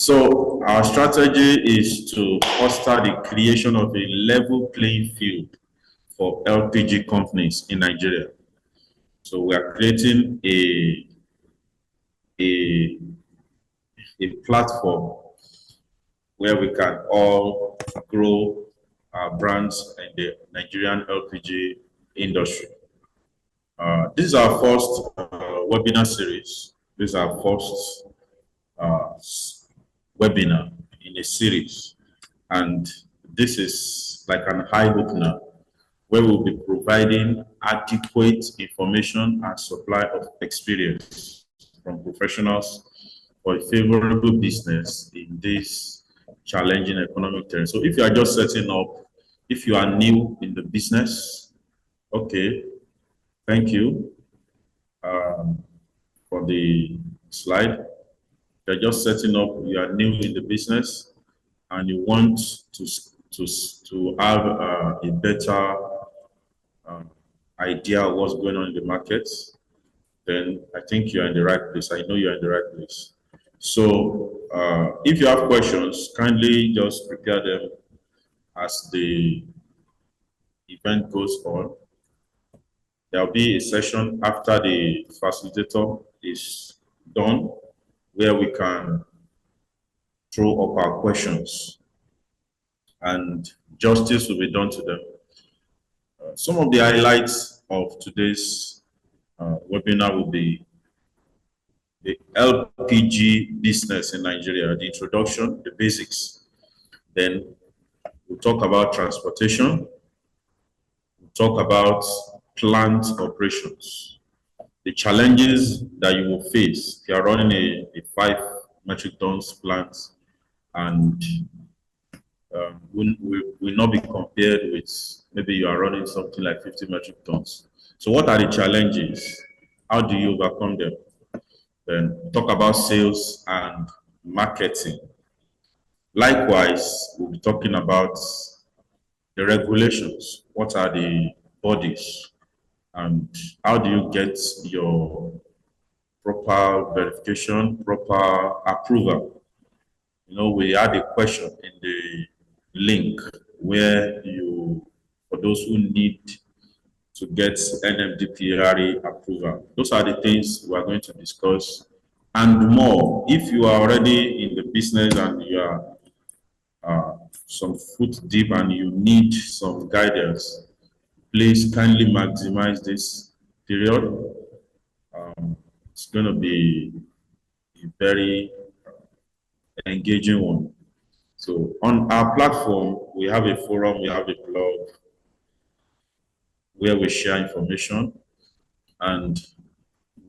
So our strategy is to foster the creation of a level playing field for LPG companies in Nigeria. So we are creating a, a platform where we can all grow our brands in the Nigerian LPG industry. This is our first webinar series. This is our first webinar in a series. And this is like an eye opener where we'll be providing adequate information and supply of experience from professionals for a favorable business in this challenging economic terrain. So if you are just setting up, if you are new in the business, okay, thank you for the slide. You're just setting up, you are new in the business and you want to have a better idea of what's going on in the market, then I think you're in the right place. I know you're in the right place. So if you have questions, kindly just prepare them as the event goes on. There'll be a session after the facilitator is done where we can throw up our questions and justice will be done to them. Some of the highlights of today's webinar will be the LPG business in Nigeria, the introduction, the basics. Then we'll talk about transportation. We'll talk about plant operations, the challenges that you will face if you are running a 5 metric tons plant and will not be compared with maybe you are running something like 50 metric tons. So what are the challenges? How do you overcome them? Then talk about sales and marketing. Likewise, we'll be talking about the regulations. What are the bodies? And how do you get your proper verification, proper approval? You know, we had a question in the link where for those who need to get NMDPRA approval. Those are the things we are going to discuss and more. If you are already in the business and you are some foot deep and you need some guidance, please kindly maximize this period. It's going to be a very engaging one. So on our platform, we have a forum, we have a blog where we share information. And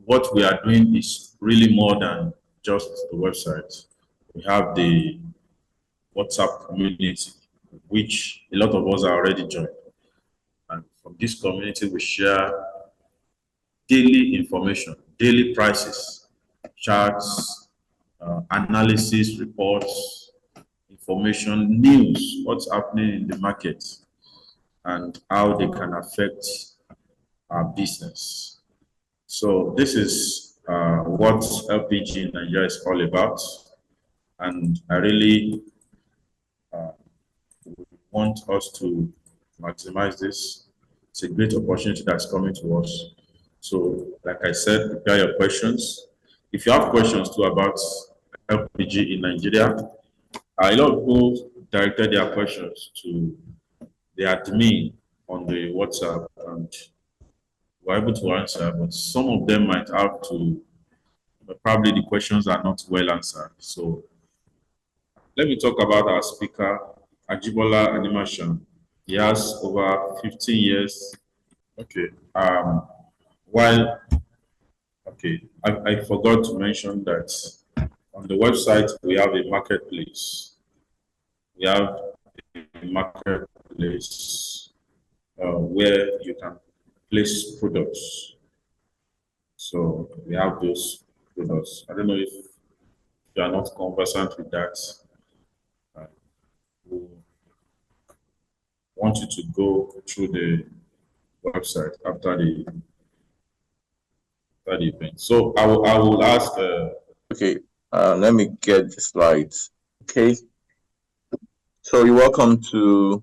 what we are doing is really more than just the website. We have the WhatsApp community, which a lot of us are already joined. And from this community, we share daily information, daily prices, charts, analysis, reports, information, news, what's happening in the market, and how they can affect our business. So this is what LPG in Nigeria is all about. And I really want us to maximize this. It's a great opportunity that's coming to us. So, like I said, prepare your questions. If you have questions too about LPG in Nigeria, a lot of people directed their questions to the admin on the WhatsApp and were able to answer, but some of them might have to, but probably the questions are not well answered. So, let me talk about our speaker, Ajibola Animation. He has over 15 years. Okay. I forgot to mention that on the website we have a marketplace. We have a marketplace where you can place products. So we have those products. I don't know if you are not conversant with that. We want you to go through the website after the event. So I will ask. Okay. Let me get the slides. Okay. So you're welcome to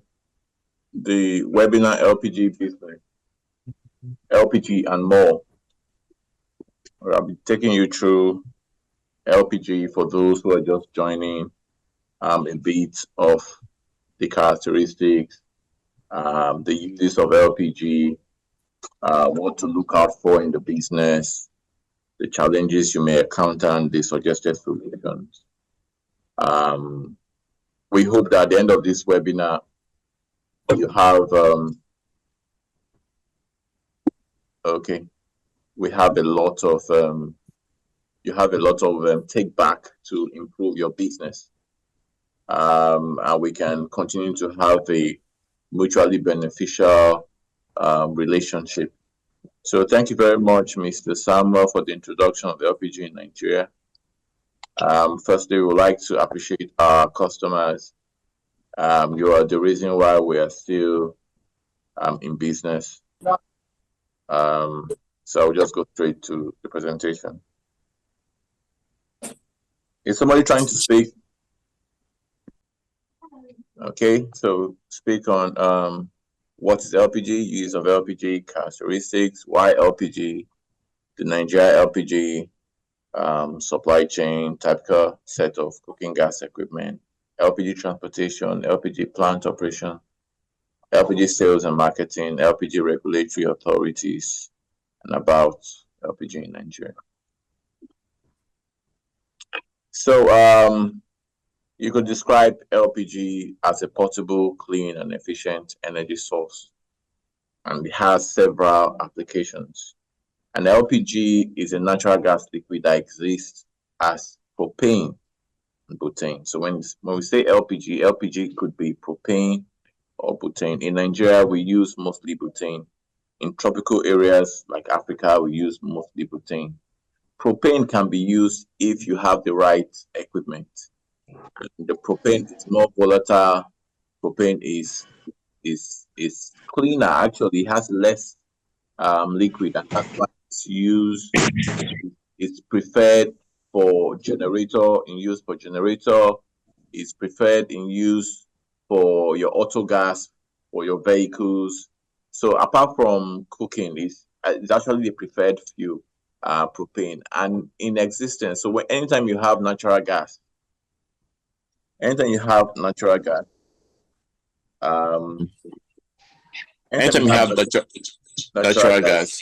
the webinar LPG Business, LPG and more. I'll be taking you through LPG for those who are just joining, a bit of the characteristics, the uses of LPG, what to look out for in the business, the challenges you may encounter, and the suggested solutions. We hope that at the end of this webinar, you have we have a lot of take back to improve your business, and we can continue to have a mutually beneficial relationship. So thank you very much, Mr. Samuel, for the introduction of LPG in Nigeria. Firstly, we would like to appreciate our customers. You are the reason why we are still in business. So I'll just go straight to the presentation. Is somebody trying to speak? Okay, so speak on what is LPG, use of LPG, characteristics, why LPG, the Nigeria LPG supply chain, typical set of cooking gas equipment, LPG transportation, LPG plant operation, LPG sales and marketing, LPG regulatory authorities, and about LPG in Nigeria. So you could describe LPG as a portable, clean, and efficient energy source, and it has several applications. An LPG is a natural gas liquid that exists as propane and butane. So when we say LPG, LPG could be propane or butane. In Nigeria, we use mostly butane. In tropical areas like Africa, we use mostly butane. Propane can be used if you have the right equipment. The propane is more volatile. Propane is cleaner. Actually, it has less liquid, and that's why it's used. It's preferred for generator, in use for generator. It's preferred in use for your auto gas, for your vehicles. So apart from cooking, it's actually the preferred fuel, propane, and in existence. So anytime you have natural gas, anytime you have natural gas,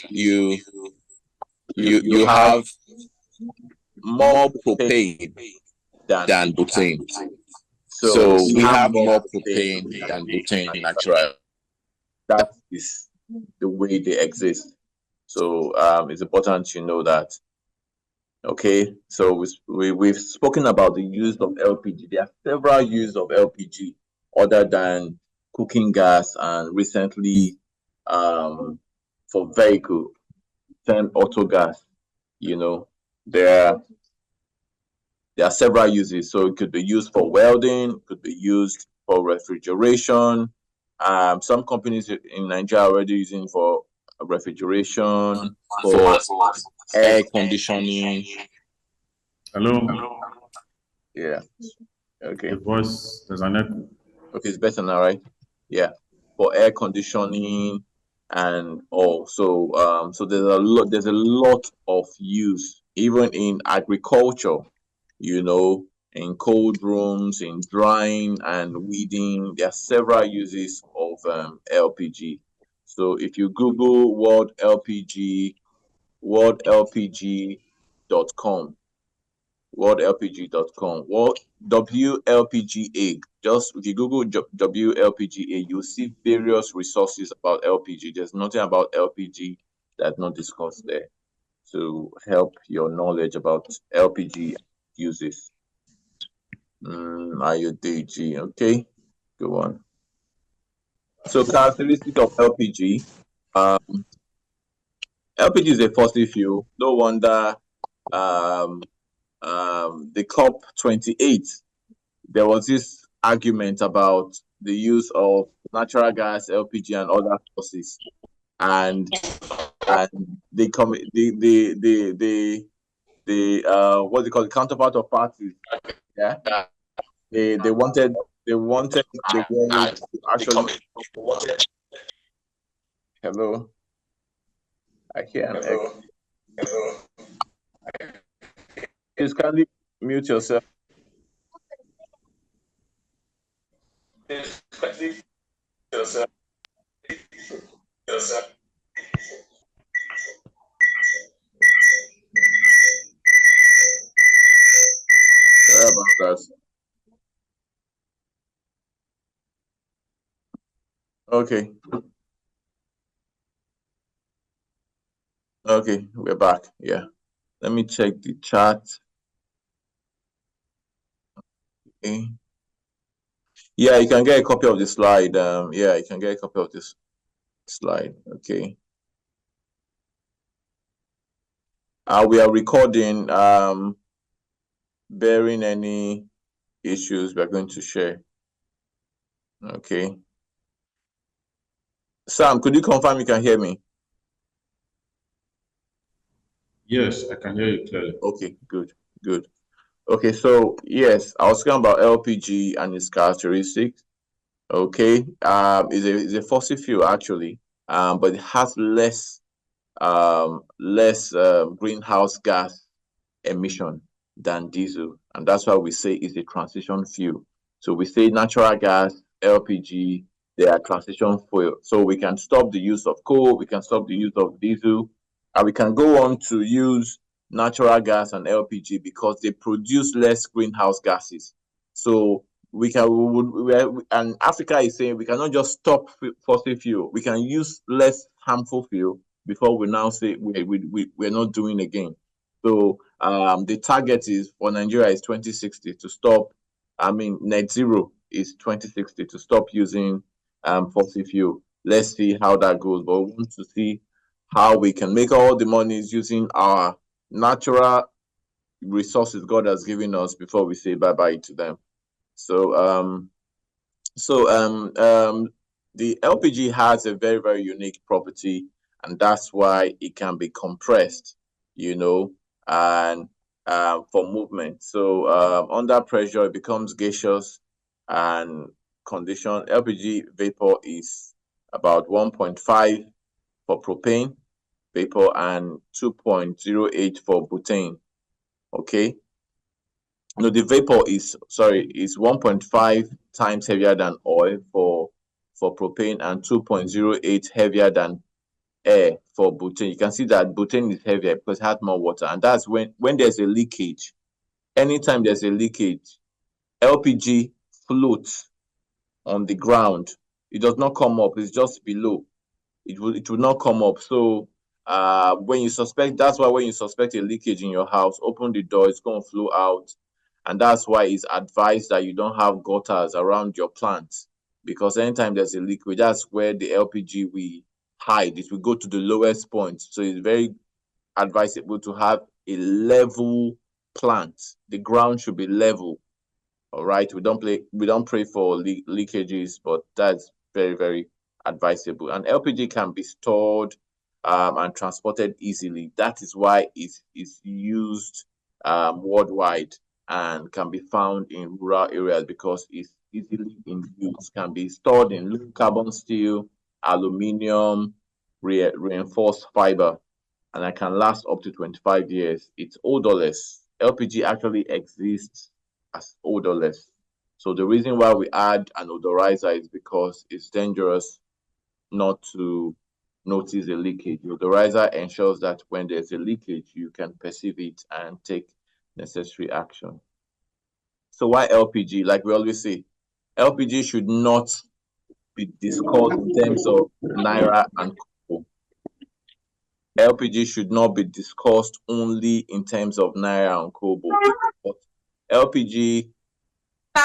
you have more propane than butane. So we have more propane than butane natural. That is the way they exist. So it's important to know that. Okay, so we've spoken about the use of LPG. There are several uses of LPG other than cooking gas, and recently for vehicle, then auto gas. You know, there are several uses. So it could be used for welding, could be used for refrigeration. Some companies in Nigeria are already using for refrigeration, for air conditioning. Hello? Yeah. Okay. The voice, there's an echo. Okay, it's better now, right? Yeah. For air conditioning and also so there's a lot of use, even in agriculture, you know, in cold rooms, in drying and weeding. There are several uses of LPG. So if you Google worldlpg.com, worldlpg.com, WLPGA. Just if you Google WLPGA, you'll see various resources about LPG. There's nothing about LPG that's not discussed there to help your knowledge about LPG uses. IODG, okay, go on. So characteristics of LPG. LPG is a fossil fuel. No wonder the COP28, there was this argument about the use of natural gas, LPG, and other sources, and what they call the counterpart of parties. Yeah, they wanted the world to actually. Hello, I hear an echo. Please kindly mute yourself. Sorry about that. Okay. Okay, we're back. Yeah. Let me check the chat. Okay. Yeah, you can get a copy of the slide. Yeah, you can get a copy of this slide. Okay. We are recording. Bearing any issues, we're going to share. Okay. Sam, could you confirm you can hear me? Yes, I can hear you clearly. Okay, good, good. Okay, so yes, I was talking about LPG and its characteristics. Okay, it's a fossil fuel actually, but it has less greenhouse gas emission than diesel, and that's why we say it's a transition fuel. So we say natural gas, LPG, they are transition fuel. So we can stop the use of coal, we can stop the use of diesel, and we can go on to use natural gas and LPG because they produce less greenhouse gases. So we can, and Africa is saying we cannot just stop fossil fuel. We can use less harmful fuel before we now say we're not doing again. So the target is for Nigeria is 2060 to stop. I mean, net zero is 2060 to stop using fossil fuel. Let's see how that goes. But we want to see how we can make all the monies using our natural resources God has given us before we say bye bye to them. So the LPG has a very, very unique property, and that's why it can be compressed, you know, and for movement. So under pressure, it becomes gaseous and condition. LPG vapor is about 1.5 for propane vapor and 2.08 for butane. Okay. No, the vapor is 1.5 times heavier than oil for propane and 2.08 heavier than air for butane. You can see that butane is heavier because it has more water, and that's when there's a leakage. Anytime there's a leakage, LPG floats on the ground. It does not come up, it's just below. It will not come up. So when you suspect, that's why when you suspect a leakage in your house, open the door, it's going to flow out. And that's why it's advised that you don't have gutters around your plants, because anytime there's a leakage, that's where the LPG we hide. It will go to the lowest point. So it's very advisable to have a level plant. The ground should be level. All right. We don't pray for leakages, but that's very, very advisable. And LPG can be stored and transported easily. That is why it's used worldwide and can be found in rural areas because it's easily in use. Can be stored in low carbon steel, aluminium, reinforced fiber, and it can last up to 25 years. It's odorless. LPG actually exists as odorless. So the reason why we add an odorizer is because it's dangerous not to notice a leakage. The odorizer ensures that when there's a leakage, you can perceive it and take necessary action. So why LPG? Like we always say, LPG should not be discussed in terms of naira and kobo. LPG should not be discussed only in terms of naira and kobo. LPG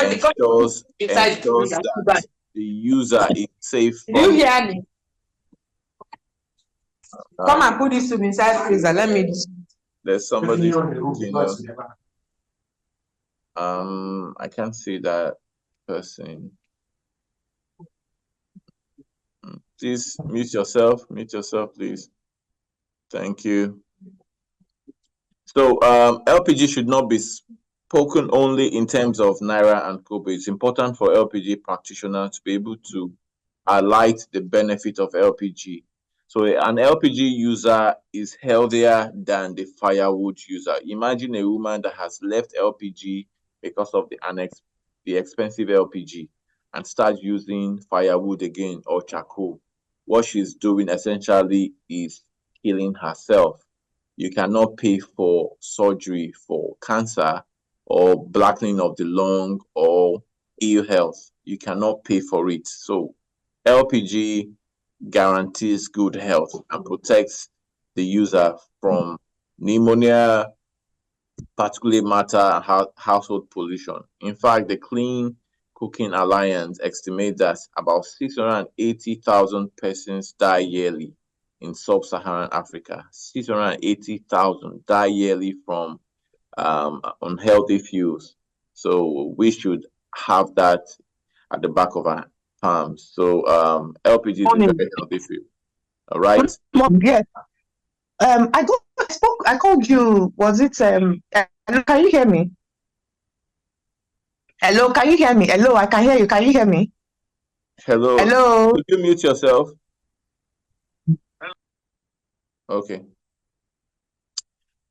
ensures that the user is safe. Do you hear me? Come and put this to me inside freezer. Let me. There's somebody. I can't see that person. Please mute yourself. Mute yourself, please. Thank you. So LPG should not be spoken only in terms of Naira and Kobe. It's important for LPG practitioners to be able to highlight the benefit of LPG. So an LPG user is healthier than the firewood user. Imagine a woman that has left LPG because of the expensive LPG and starts using firewood again or charcoal. What she's doing essentially is killing herself. You cannot pay for surgery for cancer or blackening of the lung or ill health. You cannot pay for it. So LPG guarantees good health and protects the user from pneumonia, particulate matter, and household pollution. In fact, the Clean Cooking Alliance estimates that about 680,000 persons die yearly in sub-Saharan Africa. 680,000 die yearly from unhealthy fuels. So we should have that at the back of our palms. So LPG is a very healthy fuel. All right. Yes. I called you. Was it hello, can you hear me? Hello, can you hear me? Hello, I can hear you. Can you hear me? Hello. Hello. Could you mute yourself? Okay.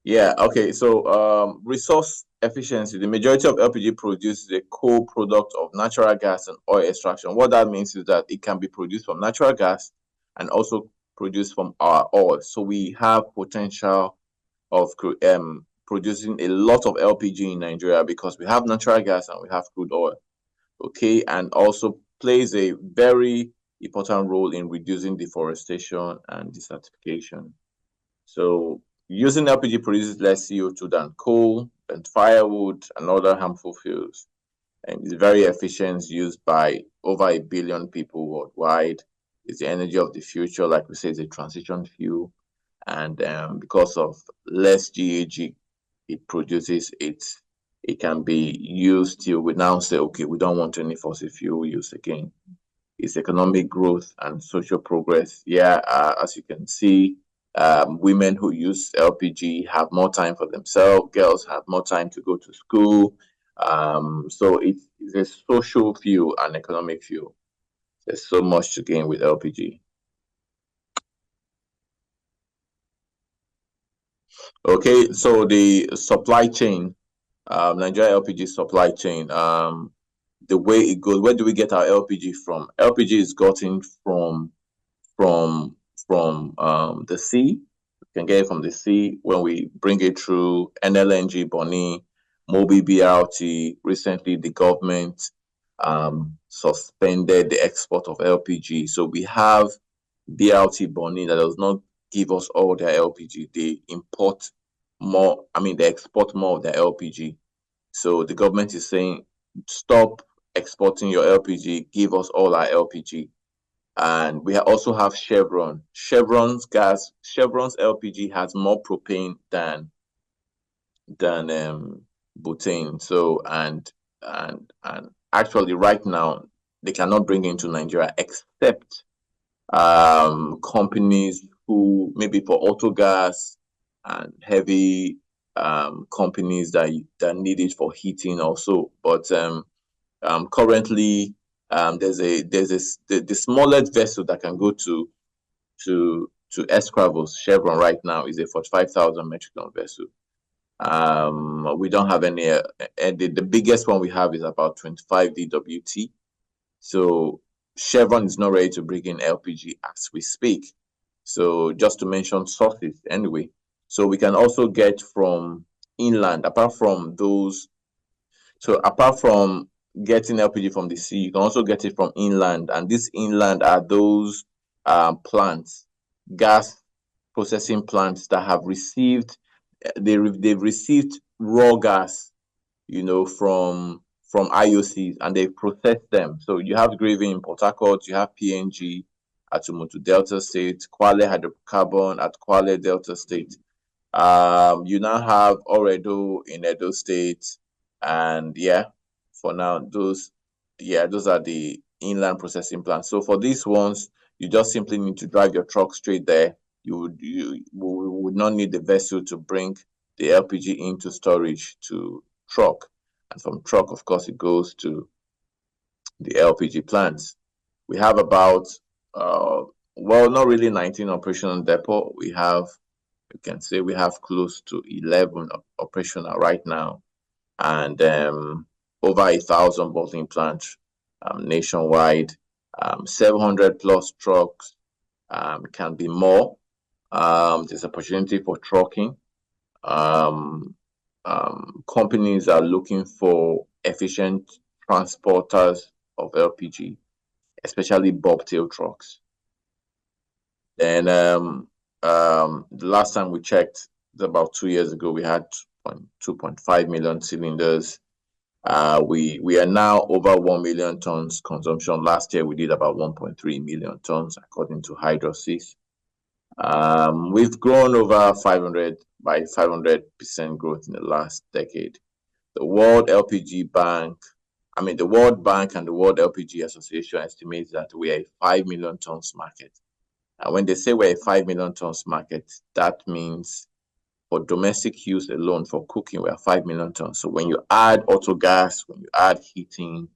Yeah, okay. So resource efficiency. The majority of LPG produced is a co-product of natural gas and oil extraction. What that means is that it can be produced from natural gas and also produced from our oil. So we have potential of producing a lot of LPG in Nigeria because we have natural gas and we have crude oil. Okay, and also plays a very important role in reducing deforestation and desertification. So using LPG produces less CO2 than coal and firewood and other harmful fuels. And it's very efficient, used by over 1 billion people worldwide. It's the energy of the future, like we say, it's a transition fuel. And because of less GAG it produces, it can be used till we now say, okay, we don't want any fossil fuel use again. It's economic growth and social progress. Yeah, as you can see, women who use LPG have more time for themselves. Girls have more time to go to school. So it's a social fuel and economic fuel. There's so much to gain with LPG. Okay, so the supply chain, Nigeria LPG supply chain, the way it goes, where do we get our LPG from? LPG is gotten from the sea. We can get it from the sea when we bring it through NLNG, Bonny, Mobi BRT. Recently, the government suspended the export of LPG. So we have BRT Bonny that does not give us all their LPG. They import more, they export more of their LPG. So the government is saying, stop exporting your LPG, give us all our LPG. And we also have Chevron. Chevron's LPG has more propane than butane. So and actually right now they cannot bring into Nigeria except companies who maybe for auto gas and heavy companies that need it for heating also. But currently the smallest vessel that can go to Escravos, Chevron right now, is a 45,000 metric ton vessel. We don't have any, the biggest one we have is about 25 DWT. So Chevron is not ready to bring in LPG as we speak. So just to mention sources anyway. So we can also get from inland, apart from getting LPG from the sea, you can also get it from inland. And this inland are those plants, gas processing plants that have received, they've received raw gas, from IOCs, and they process them. So you have Gravy in Port Harcourt, you have PNG at Umutu Delta State, Kwale Hydrocarbon at Kwale Delta State. You now have Oredo in Edo State, and for now, those are the inland processing plants. So for these ones, you just simply need to drive your truck straight there. You would not need the vessel to bring the LPG into storage to truck. And from truck, of course, it goes to the LPG plants. We have about, well, not really 19 operational depot. We have, you can say we have close to 11 operational right now, and over 1,000 bottling plants nationwide, 700 plus trucks, can be more. There's opportunity for trucking. Companies are looking for efficient transporters of LPG, especially bobtail trucks. And the last time we checked, about 2 years ago, we had 2.5 million cylinders. We are now over 1 million tons consumption. Last year, we did about 1.3 million tons, according to Hydro6. We've grown over 500% growth in the last decade. The World LPG Bank, the World Bank and the World LPG Association estimates that we are a 5 million tons market. And when they say we're a 5 million tons market, that means for domestic use alone, for cooking, we are 5 million tons. So when you add auto gas, when you add heating,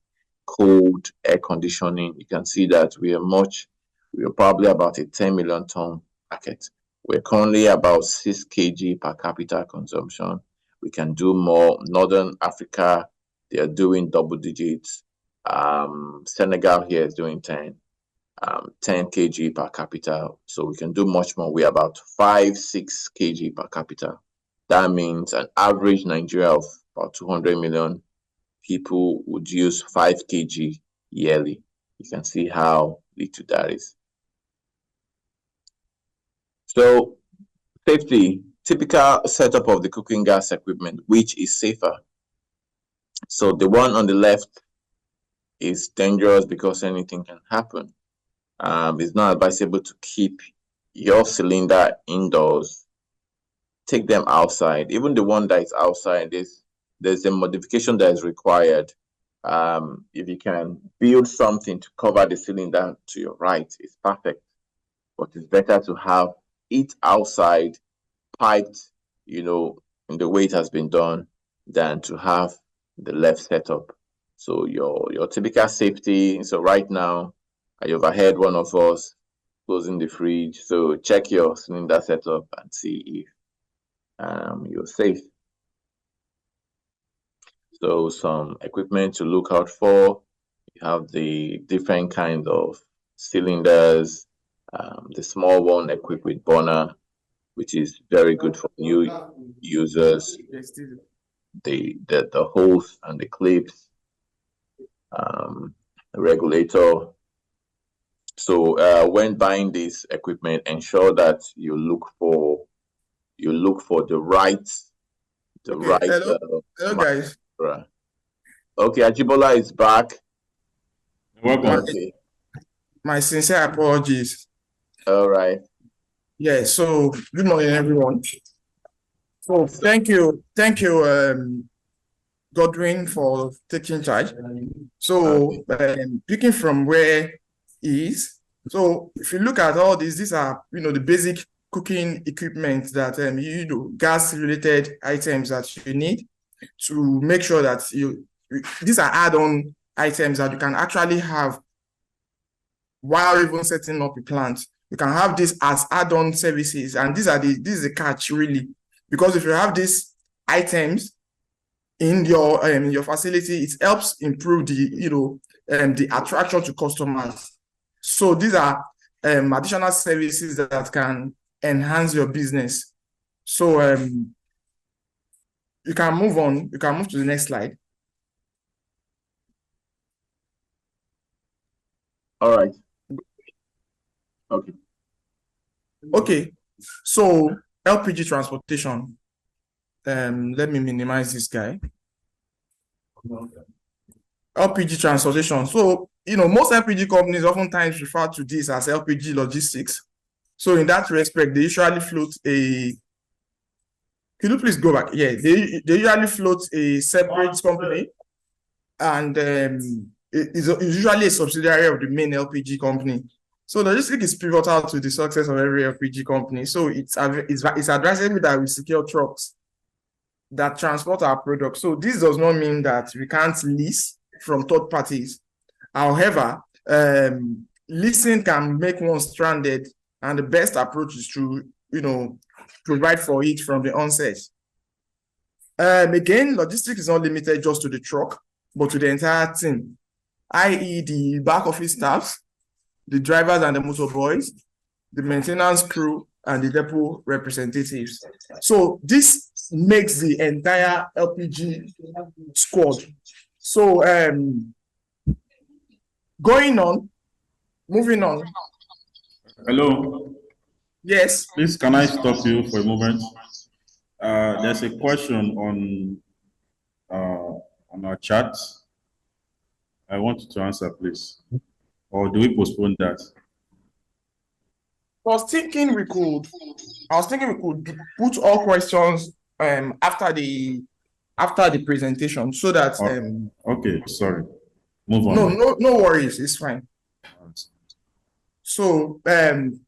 cold, air conditioning, you can see that we are probably about a 10 million ton market. We're currently about 6 kg per capita consumption. We can do more. Northern Africa, they are doing double digits. Senegal here is doing 10 kg per capita. So we can do much more. We're about 5-6 kg per capita. That means an average Nigeria of about 200 million people would use 5 kg yearly. You can see how little that is. So safety, typical setup of the cooking gas equipment, which is safer. So the one on the left is dangerous because anything can happen. It's not advisable to keep your cylinder indoors. Take them outside. Even the one that is outside, there's a modification that is required. If you can build something to cover the cylinder to your right, it's perfect. But it's better to have it outside, piped, in the way it has been done, than to have the left setup. So your typical safety. So right now, I overheard one of us closing the fridge. So check your cylinder setup and see if you're safe. So some equipment to look out for. You have the different kinds of cylinders. The small one equipped with burner, which is very good for new users. The hose and the clips, the regulator. So when buying this equipment, ensure that you look for the right. Hello guys. Okay, Ajibola is back. Welcome. Okay. My sincere apologies. All right. Yeah, so good morning, everyone. So thank you, Godwin, for taking charge. So picking from where he is. So if you look at all these are the basic cooking equipment that gas related items that you need to make sure that these are add-on items that you can actually have while even setting up a plant. You can have this as add-on services, and this is the catch really, because if you have these items in your facility, it helps improve the attraction to customers. So these are additional services that can enhance your business. So you can move on. You can move to the next slide. All right. Okay. So LPG transportation. Let me minimize this guy. LPG transportation. So most LPG companies oftentimes refer to this as LPG logistics. So in that respect, they usually float a. Could you please go back? Yeah, they usually float a separate company, and it's usually a subsidiary of the main LPG company. So logistics is pivotal to the success of every LPG company. So it's advisable that we secure trucks that transport our products. So this does not mean that we can't lease from third parties. However, leasing can make one stranded, and the best approach is to, provide for it from the onset. Again, logistics is not limited just to the truck, but to the entire team, i.e. the back office staffs, the drivers and the motor boys, the maintenance crew, and the depot representatives. So this makes the entire LPG squad. So moving on. Hello. Yes. Please, can I stop you for a moment? There's a question on our chat. I want you to answer, please. Or do we postpone that? I was thinking we could put all questions after the presentation, so that okay, sorry. Move on. No worries, it's fine. So the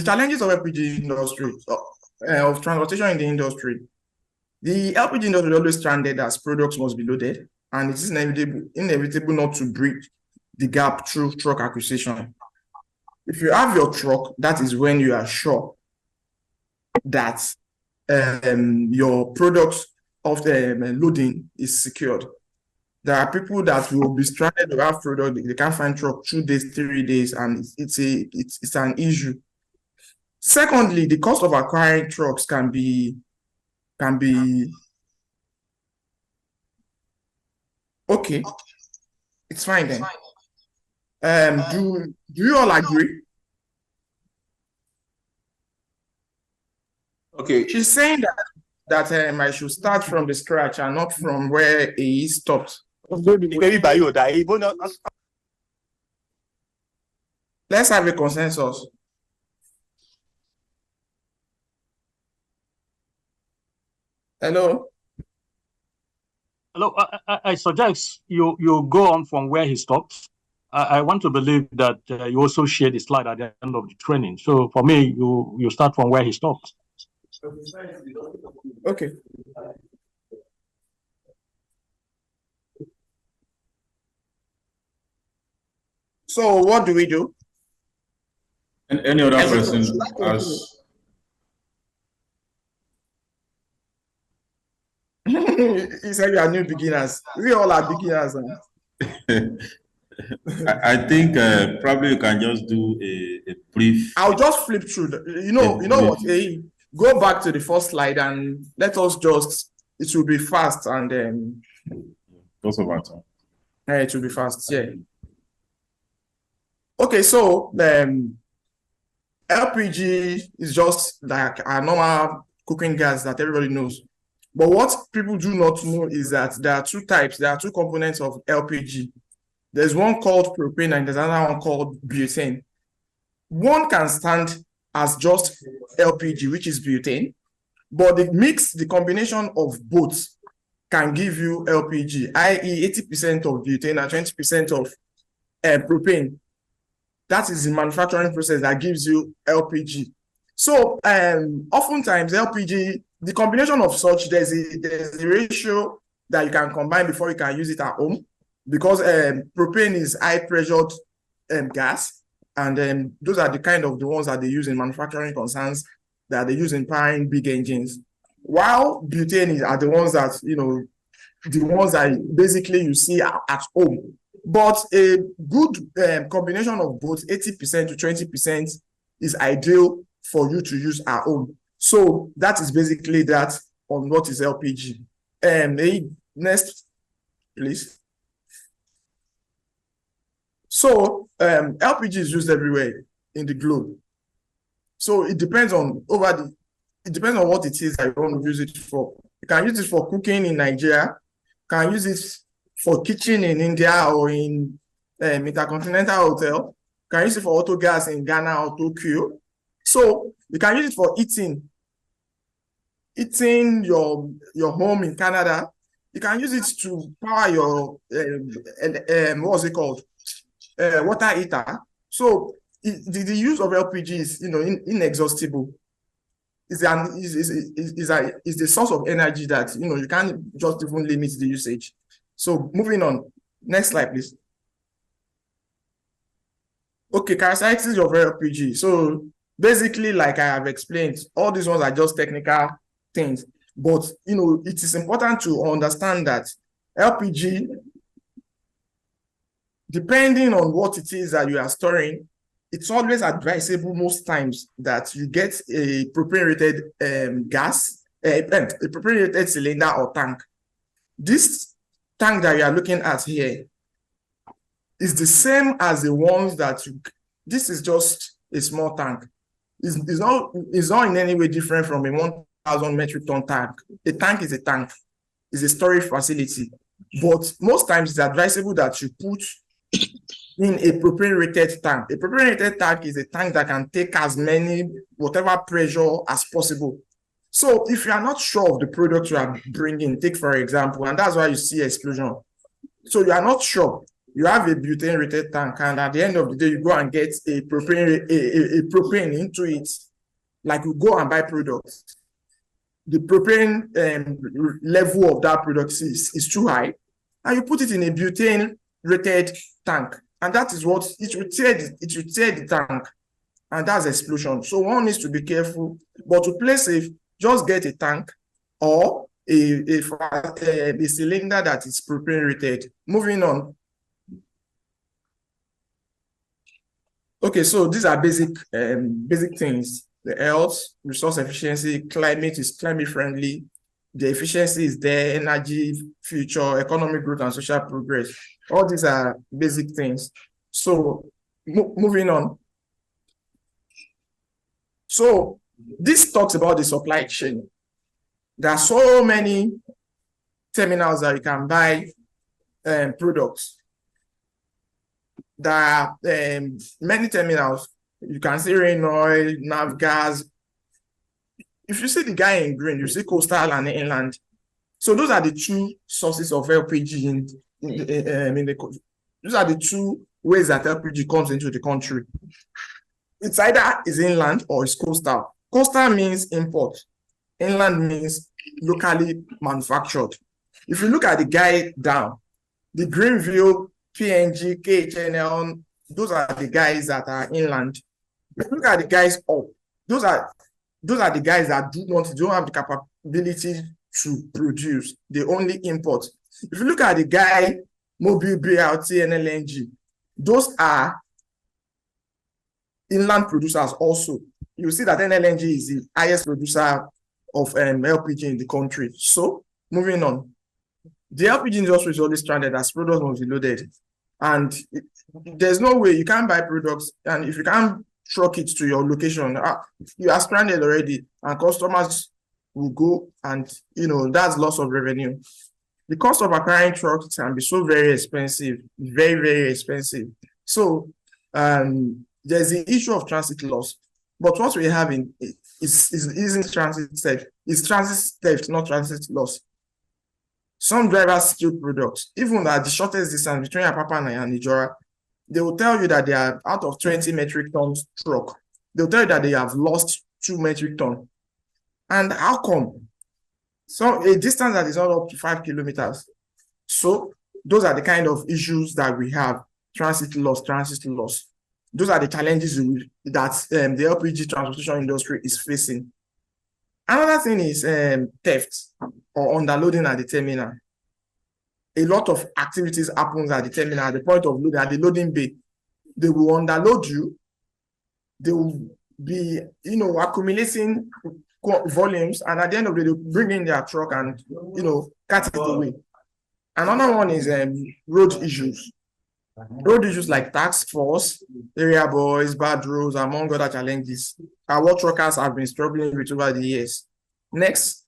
challenges of LPG industry, of transportation in the industry. The LPG industry is always stranded as products must be loaded, and it is inevitable not to bridge the gap through truck acquisition. If you have your truck, that is when you are sure that your products of the loading is secured. There are people that will be stranded to have product, they can't find truck 2 days, 3 days, and it's an issue. Secondly, the cost of acquiring trucks can be okay. It's fine then. Do you all agree? Okay. She's saying that I should start from the scratch and not from where he stopped. Let's have a consensus. Hello? Hello, I suggest you go on from where he stopped. I want to believe that you also share the slide at the end of the training. So for me, you start from where he stopped. Okay. So what do we do? And any other person has... He said we are new beginners. We all are beginners. I think probably you can just do a brief. I'll just flip through. You know what? Hey, go back to the first slide and let us just. It will be fast and then. Goes over time. It will be fast. Yeah. Okay, so LPG is just like a normal cooking gas that everybody knows. But what people do not know is that there are two types. There are two components of LPG. There's one called propane and there's another one called butane. One can stand as just LPG, which is butane, but the combination of both can give you LPG, i.e. 80% of butane and 20% of propane. That is the manufacturing process that gives you LPG. So oftentimes LPG, the combination of such, there's a ratio that you can combine before you can use it at home, because propane is high pressured gas, and those are the ones that they use in manufacturing concerns, that they use in powering big engines, while butane are the ones that the ones that basically you see at home. But a good combination of both, 80% to 20%, is ideal for you to use at home. So that is basically that on what is LPG. Next, please. So LPG is used everywhere in the globe. So it depends on what it is that you want to use it for. You can use it for cooking in Nigeria. You can use it for kitchen in India or in Intercontinental Hotel. You can use it for auto gas in Ghana or Tokyo. So you can use it for eating your home in Canada. You can use it to power your what's it called? Water heater. So the use of LPG is inexhaustible. is the source of energy that you can't just even limit the usage. So moving on, next slide, please. Okay, characteristics of LPG. So basically, like I have explained, all these ones are just technical things, but it is important to understand that LPG, depending on what it is that you are storing, it's always advisable most times that you get a propane-rated gas, a propane-rated cylinder or tank. This tank that you are looking at here is the same as the ones that this is just a small tank. It's not in any way different from a 1,000 metric ton tank. A tank is a tank, it's a storage facility. But most times it's advisable that you put in a propane-rated tank. A propane-rated tank is a tank that can take as many, whatever pressure as possible. So if you are not sure of the product you are bringing, take for example, and that's why you see explosion. So you are not sure. You have a butane-rated tank, and at the end of the day, you go and get a propane into it, like you go and buy products. The propane level of that product is too high, and you put it in a butane-rated tank, and that is what it will tear the tank, and that's explosion. So one needs to be careful, but to play safe, just get a tank or a cylinder that is propane-rated. Moving on. Okay, so these are basic things. The health, resource efficiency, climate is climate friendly. The efficiency is there, energy, future, economic growth, and social progress. All these are basic things. So moving on. So this talks about the supply chain. There are so many terminals that you can buy products. There are many terminals. You can see Rain Oil, Navgas. If you see the guy in green, you see coastal and inland. So those are the two sources of LPG those are the two ways that LPG comes into the country. It's either is inland or it's coastal. Coastal means import. Inland means locally manufactured. If you look at the guy down, the Greenville, PNG, KHNL, those are the guys that are inland. If you look at the guys up, those are the guys that don't have the capability to produce. They only import. If you look at the guy, Mobile, BLT, and LNG, those are inland producers also. You see that NLNG is the highest producer of LPG in the country. So, moving on. The LPG industry is always stranded as products must be loaded. And there's no way you can't buy products, and if you can't truck it to your location, you are stranded already, and customers will go, and that's loss of revenue. The cost of acquiring trucks can be so very expensive, very, very expensive. So there's the issue of transit loss. But what we have isn't transit theft. It's transit theft, not transit loss. Some drivers steal products, even at the shortest distance between Apapa and Nijora. They will tell you that they are out of 20 metric tons truck. They'll tell you that they have lost 2 metric tons. And how come? So a distance that is not up to 5 kilometers. So those are the kind of issues that we have. Transit loss. Those are the challenges that the LPG transportation industry is facing. Another thing is theft or underloading at the terminal. A lot of activities happens at the terminal, at the point of loading, at the loading bay. They will underload you. They will be, accumulating volumes, and at the end of the day, they'll bring in their truck and, cut it away. Another one is road issues. Road issues like tax force, area boys, bad roads, among other challenges are what truckers have been struggling with over the years. Next.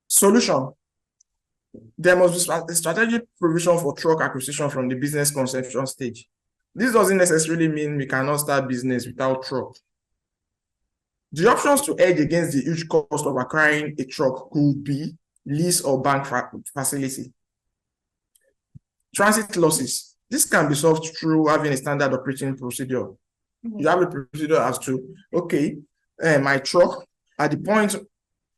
Solution. There must be a strategic provision for truck acquisition from the business conception stage. This doesn't necessarily mean we cannot start business without truck. The options to hedge against the huge cost of acquiring a truck could be lease or bank facility. Transit losses. This can be solved through having a standard operating procedure. You have a procedure as to, okay, my truck, at the point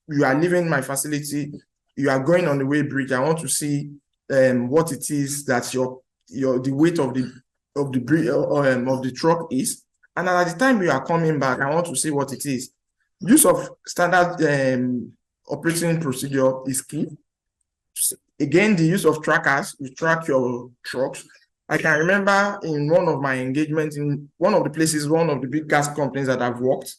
you are leaving my facility, you are going on the way bridge. I want to see what it is that the weight of the bridge of the truck is. And at the time you are coming back, I want to see what it is. Use of standard operating procedure is key. Again, the use of trackers, you track your trucks. I can remember in one of my engagements in one of the places, one of the big gas companies that I've worked,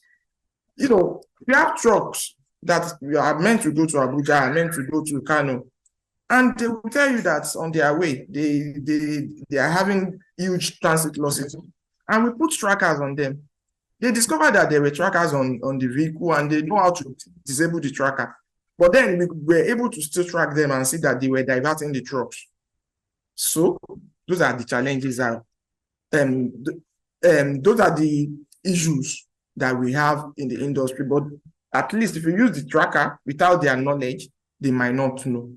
you know, we have trucks that are meant to go to Abuja, are meant to go to Kano, and they will tell you that on their way, they are having huge transit losses. And we put trackers on them. They discovered that there were trackers on the vehicle and they know how to disable the tracker. But then we were able to still track them and see that they were diverting the trucks. So those are the challenges those are the issues that we have in the industry. But at least if you use the tracker without their knowledge, they might not know.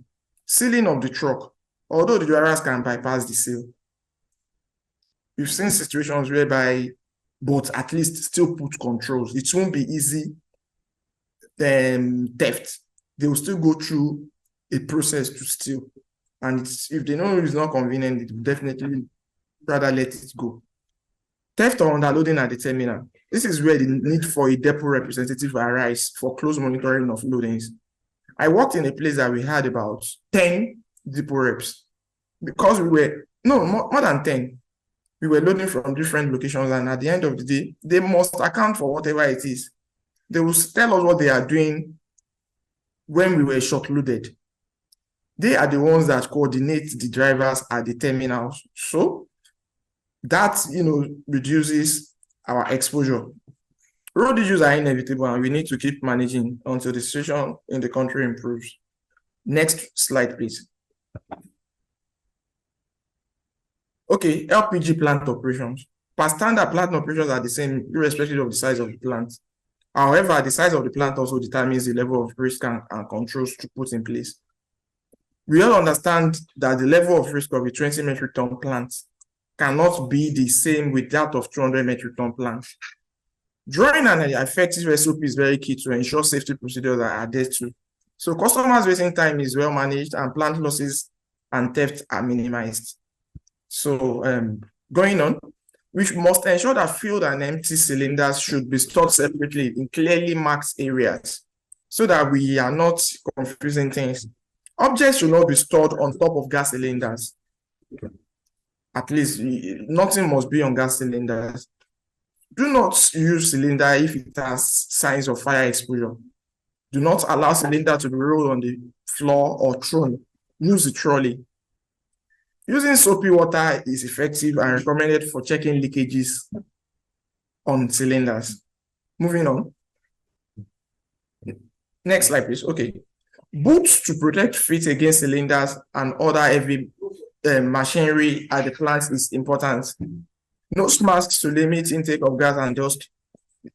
Sealing of the truck, although the drivers can bypass the seal. We've seen situations whereby, but at least still put controls. It won't be easy theft. They will still go through a process to steal. And if they know it's not convenient, it will definitely rather let it go. Theft or underloading at the terminal. This is where the need for a depot representative arise for close monitoring of loadings. I worked in a place that we had about 10 depot reps because we were, no, more than 10. We were loading from different locations, and at the end of the day, they must account for whatever it is. They will tell us what they are doing when we were short loaded. They are the ones that coordinate the drivers at the terminals. So that, reduces our exposure. Road issues are inevitable and we need to keep managing until the situation in the country improves. Next slide, please. Okay, LPG plant operations. Per standard, plant operations are the same irrespective of the size of the plant. However, the size of the plant also determines the level of risk and controls to put in place. We all understand that the level of risk of a 20 metric ton plant cannot be the same with that of 200 metric ton plant. Drawing an effective SOP is very key to ensure safety procedures are adhered to. So customers' waiting time is well managed and plant losses and theft are minimized. So going on, we must ensure that filled and empty cylinders should be stored separately in clearly marked areas so that we are not confusing things. Objects should not be stored on top of gas cylinders. At least nothing must be on gas cylinders. Do not use cylinder if it has signs of fire exposure. Do not allow cylinder to be rolled on the floor or thrown. Use the trolley. Using soapy water is effective and recommended for checking leakages on cylinders. Moving on. Next slide, please. Okay. Boots to protect feet against cylinders and other heavy machinery at the plant is important. Nose masks to limit intake of gas and dust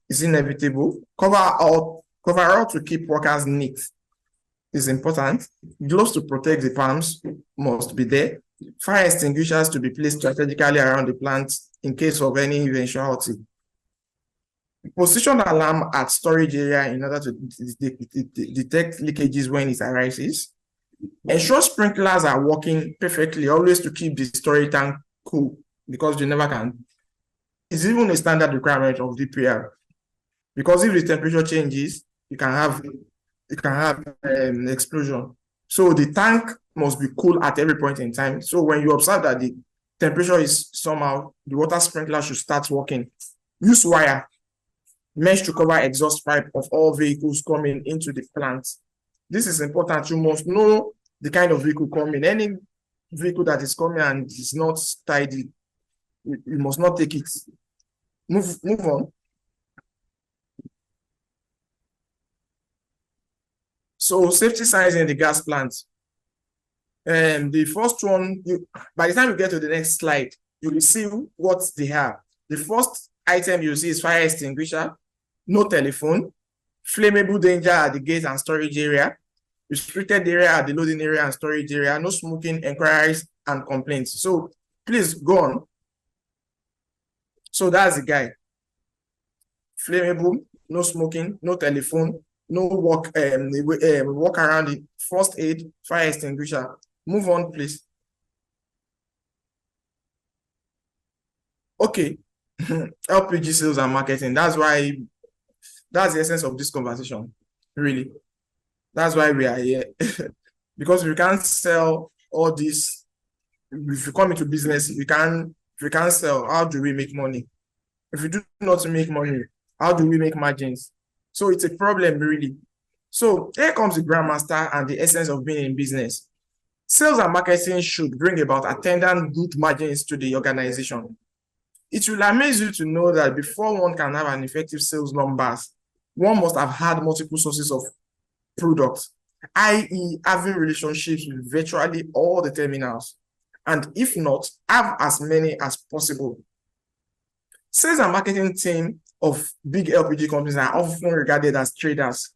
is inevitable. Coverall to keep workers neat is important. Gloves to protect the palms must be there. Fire extinguishers to be placed strategically around the plant in case of any eventuality. Position alarm at storage area in order to detect leakages when it arises. Ensure sprinklers are working perfectly, always to keep the storage tank cool because you never can. It's even a standard requirement of DPR because if the temperature changes, you can have an explosion. So the tank must be cool at every point in time. So when you observe that the temperature is somehow, the water sprinkler should start working. Use wire, mesh to cover exhaust pipe of all vehicles coming into the plant. This is important. You must know the kind of vehicle coming. Any vehicle that is coming and is not tidy, you must not take it. Move on. So safety signs in the gas plant. The first one, by the time you get to the next slide, you will see what they have. The first item you see is fire extinguisher, no telephone, flammable danger at the gate and storage area, restricted area at the loading area and storage area, no smoking, inquiries, and complaints. So please go on. So that's the guy. flammable, no smoking, no telephone, no walk around the first aid, fire extinguisher. Move on, please. Okay. LPG sales and marketing. That's the essence of this conversation. Really. That's why we are here. Because we can't sell all this. If you come into business, if we can't sell, how do we make money? If we do not make money, how do we make margins? So it's a problem, really. So here comes the grandmaster and the essence of being in business. Sales and marketing should bring about attendant good margins to the organization. It will amaze you to know that before one can have an effective sales numbers, one must have had multiple sources of products, i.e. having relationships with virtually all the terminals, and if not, have as many as possible. Sales and marketing team of big LPG companies are often regarded as traders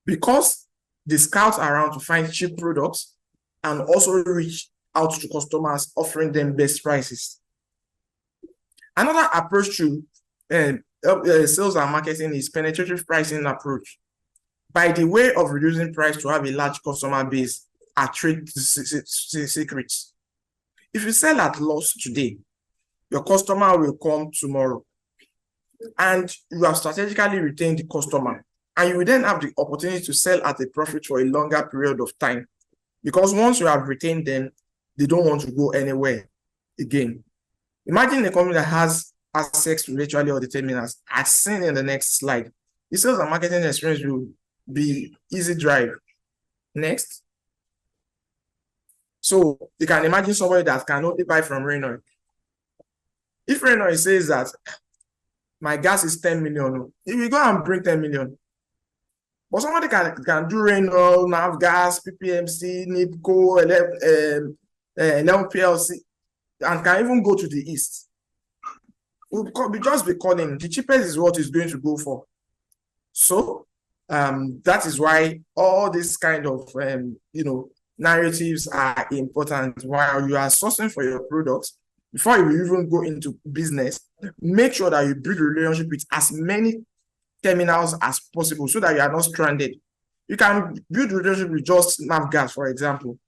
because they scout around to find cheap products and also reach out to customers, offering them best prices. Another approach to sales and marketing is penetrative pricing approach. By the way of reducing price to have a large customer base are trade secrets. If you sell at loss today, your customer will come tomorrow, and you have strategically retained the customer, and you will then have the opportunity to sell at a profit for a longer period of time, because once you have retained them, they don't want to go anywhere again. Imagine a company that has access to literally all the terminals, as seen in the next slide. The sales and marketing experience will be easy drive. Next. So you can imagine somebody that can only buy from Renault. If Renault says that my gas is 10 million, if you go and bring 10 million, but somebody can do Renault, NavGas, PPMC, NIPCO, LPLC, and can even go to the east. We'll just be calling. The cheapest is what is going to go for. So that is why all these kind of narratives are important. While you are sourcing for your products, before you even go into business, make sure that you build a relationship with as many terminals as possible so that you are not stranded. You can build a relationship with just NavGas, for example,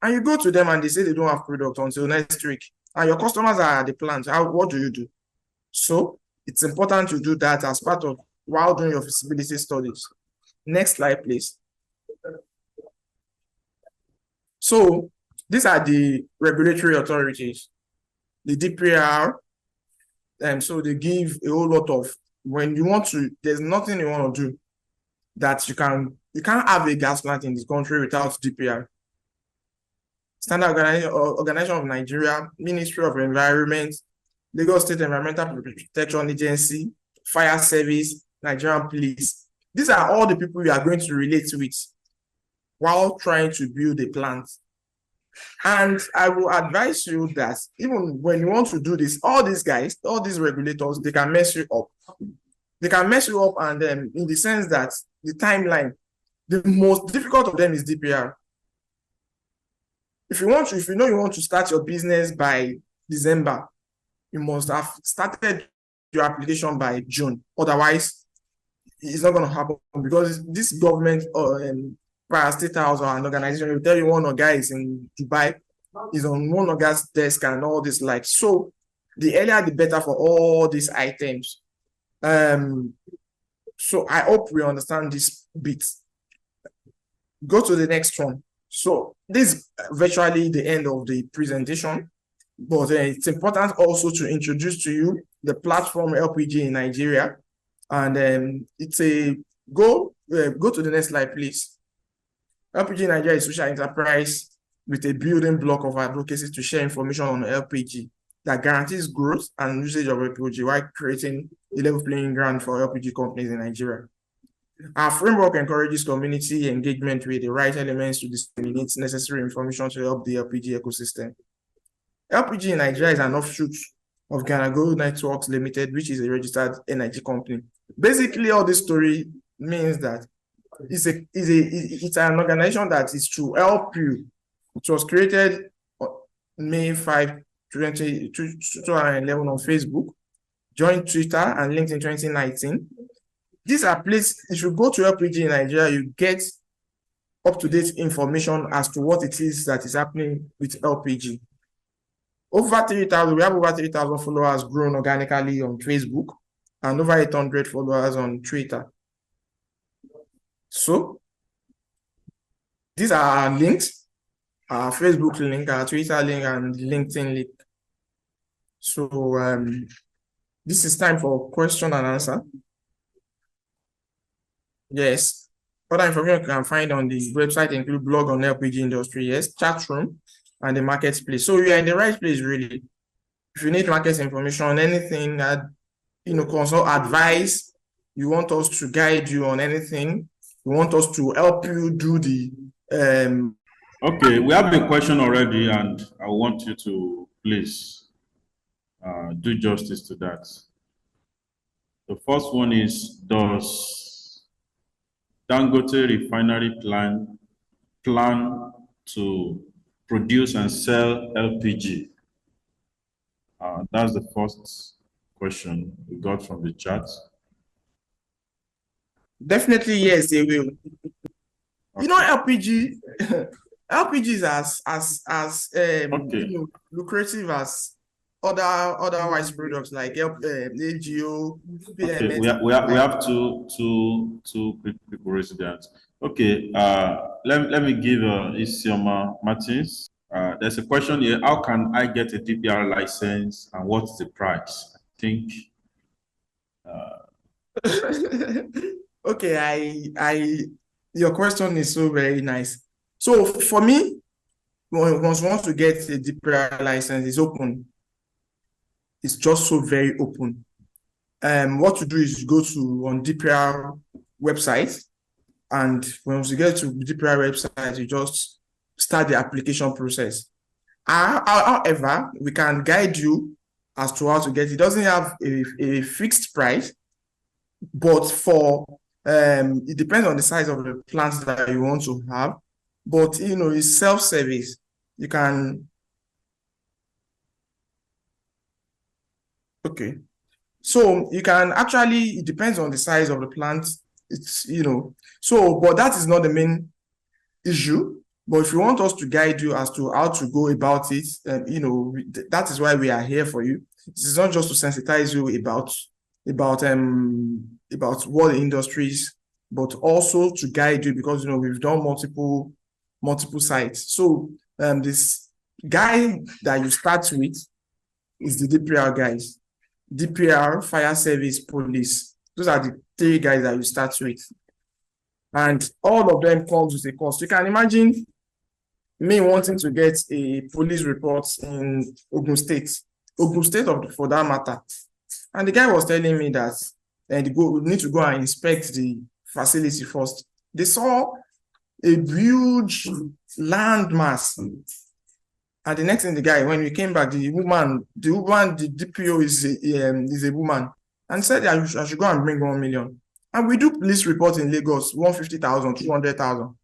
and you go to them and they say they don't have product until next week, and your customers are at the plant. What do you do? So it's important to do that as part of while doing your feasibility studies. Next slide, please. So these are the regulatory authorities, the DPR. So they give a whole lot of, when you want to, there's nothing you want to do that you can't have a gas plant in this country without DPR. Standard Organization of Nigeria, Ministry of Environment, Lagos State Environmental Protection Agency, Fire Service, Nigerian Police. These are all the people you are going to relate with while trying to build a plant. And I will advise you that even when you want to do this, all these guys, all these regulators, they can mess you up. They can mess you up, and in the sense that the timeline, the most difficult of them is DPR. If you know you want to start your business by December, you must have started your application by June. Otherwise, it's not going to happen, because this government or state house or an organization will tell you one of guys in Dubai is on one of guys' desk and all this like. So the earlier the better for all these items. So I hope we understand this bit. Go to the next one. So this is virtually the end of the presentation, but it's important also to introduce to you the platform LPG in Nigeria. And it's a go to the next slide, please. LPG in Nigeria is a social enterprise with a building block of advocacy to share information on LPG that guarantees growth and usage of LPG while creating a level playing ground for LPG companies in Nigeria. Our framework encourages community engagement with the right elements to disseminate necessary information to help the LPG ecosystem. LPG in Nigeria is an offshoot of Ghana Gold Networks Limited, which is a registered energy company. Basically, all this story means that it's an organization that is to help you. It was created on May 5, 2011 on Facebook, joined Twitter and LinkedIn in 2019. These are places, if you go to LPG in Nigeria, you get up-to-date information as to what it is that is happening with LPG. Over 3,000, we have over 3,000 followers grown organically on Facebook and over 800 followers on Twitter. So these are our links, our Facebook link, our Twitter link, and LinkedIn link. So this is time for question and answer. Yes. Other information you can find on the website include blog on LPG industry, yes, chat room, and the marketplace. So you are in the right place, really. If you need market information, anything, consult advice, you want us to guide you on anything, you want us to help you do the Okay, we have a question already, and I want you to please do justice to that. The first one is, does Dangote refinery plan to produce and sell LPG? That's the first question we got from the chat. Definitely, yes, they will. Okay. LPG, LPG is as Okay. lucrative as otherwise products like AGO, Okay, we have two people residents. Okay, let me give Isioma Martins. There's a question here. How can I get a DPR license and what's the price? I think. Okay, your question is so very nice. So for me, once you want to get a DPR license, it's open. It's just so very open. What to do is you go to on DPR website, and once you get to DPR website, you just start the application process. However, we can guide you as to how to get it. It doesn't have a fixed price, but for it depends on the size of the plants that you want to have. But it's self-service. You can. Okay. So you can actually, it depends on the size of the plant. It's, but that is not the main issue. But if you want us to guide you as to how to go about it, that is why we are here for you. This is not just to sensitize you about what the industry is, but also to guide you, because we've done multiple sites. So this guy that you start with is the DPR guys. DPR, fire service, police. Those are the three guys that you start with. And all of them comes with a cost. You can imagine me wanting to get a police report in Ogun State for that matter. And the guy was telling me that we need to go and inspect the facility first. They saw a huge landmass. And the next thing, the guy, when we came back, the DPO is a woman, and said I should go and bring 1 million. And we do police report in Lagos, 150,000, 200,000.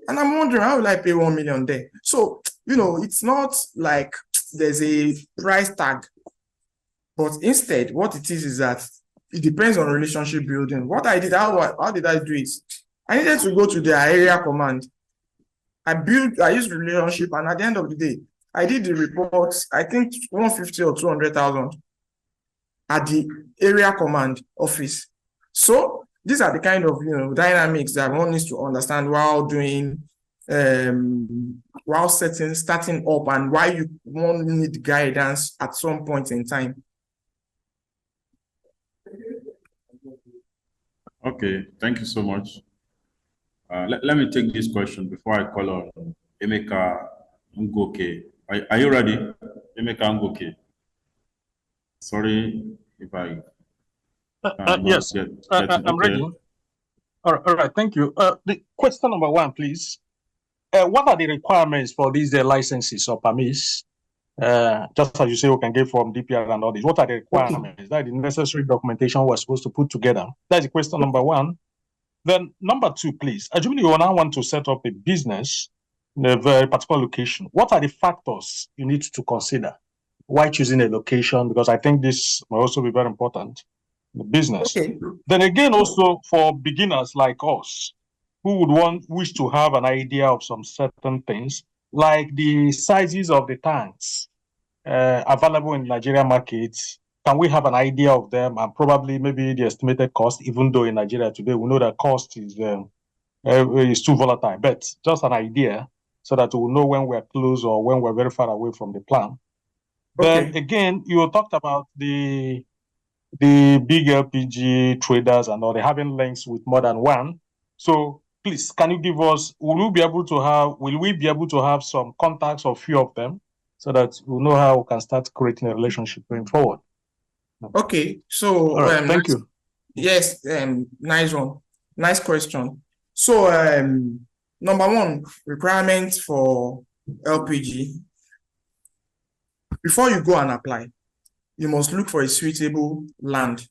And I'm wondering, how will I pay 1 million there? So, it's not like there's a price tag, but instead, what it is that it depends on relationship building. What I did, how did I do it? I needed to go to the area command. I used relationship, and at the end of the day, I did the reports, I think 150 or 200,000 at the area command office. So these are the kind of dynamics that one needs to understand while doing starting up, and why you won't need guidance at some point in time. Okay, thank you so much. Let me take this question before I call on Emeka Ngoke. Are you ready, Emeka Ngoke? Sorry if I yes, I'm ready. All right, thank you. The question number one, please. What are the requirements for these licenses or permits? Just as you say, we can get from DPR and all this. What are the requirements? Okay. That is the necessary documentation we're supposed to put together. That's the question number one. Then number two, please. Assuming you now want to set up a business in a very particular location, what are the factors you need to consider? why choosing a location? Because I think this will also be very important in the business. Okay. Then again, also for beginners like us, who would wish to have an idea of some certain things, like the sizes of the tanks available in Nigeria markets. Can we have an idea of them and probably maybe the estimated cost, even though in Nigeria today we know that cost is too volatile, but just an idea so that we'll know when we're close or when we're very far away from the plan. Okay. Then again, you talked about the big LPG traders and all, they having links with more than one. So please, can you give us, will we be able to have some contacts of few of them so that we'll know how we can start creating a relationship going forward? Okay. So All right, thank you. Yes, nice one. Nice question. So number one, requirement for LPG. Before you go and apply, you must look for a suitable land.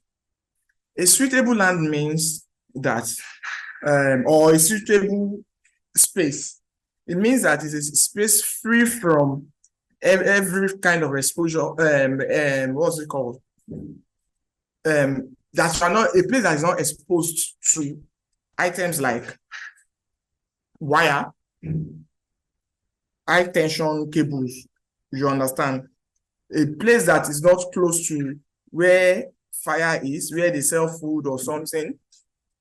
A suitable land means that, or a suitable space. It means that it's a space free from every kind of exposure. What's it called? That are not a place that is not exposed to items like wire, high tension cables. You understand? A place that is not close to where fire is, where they sell food or something.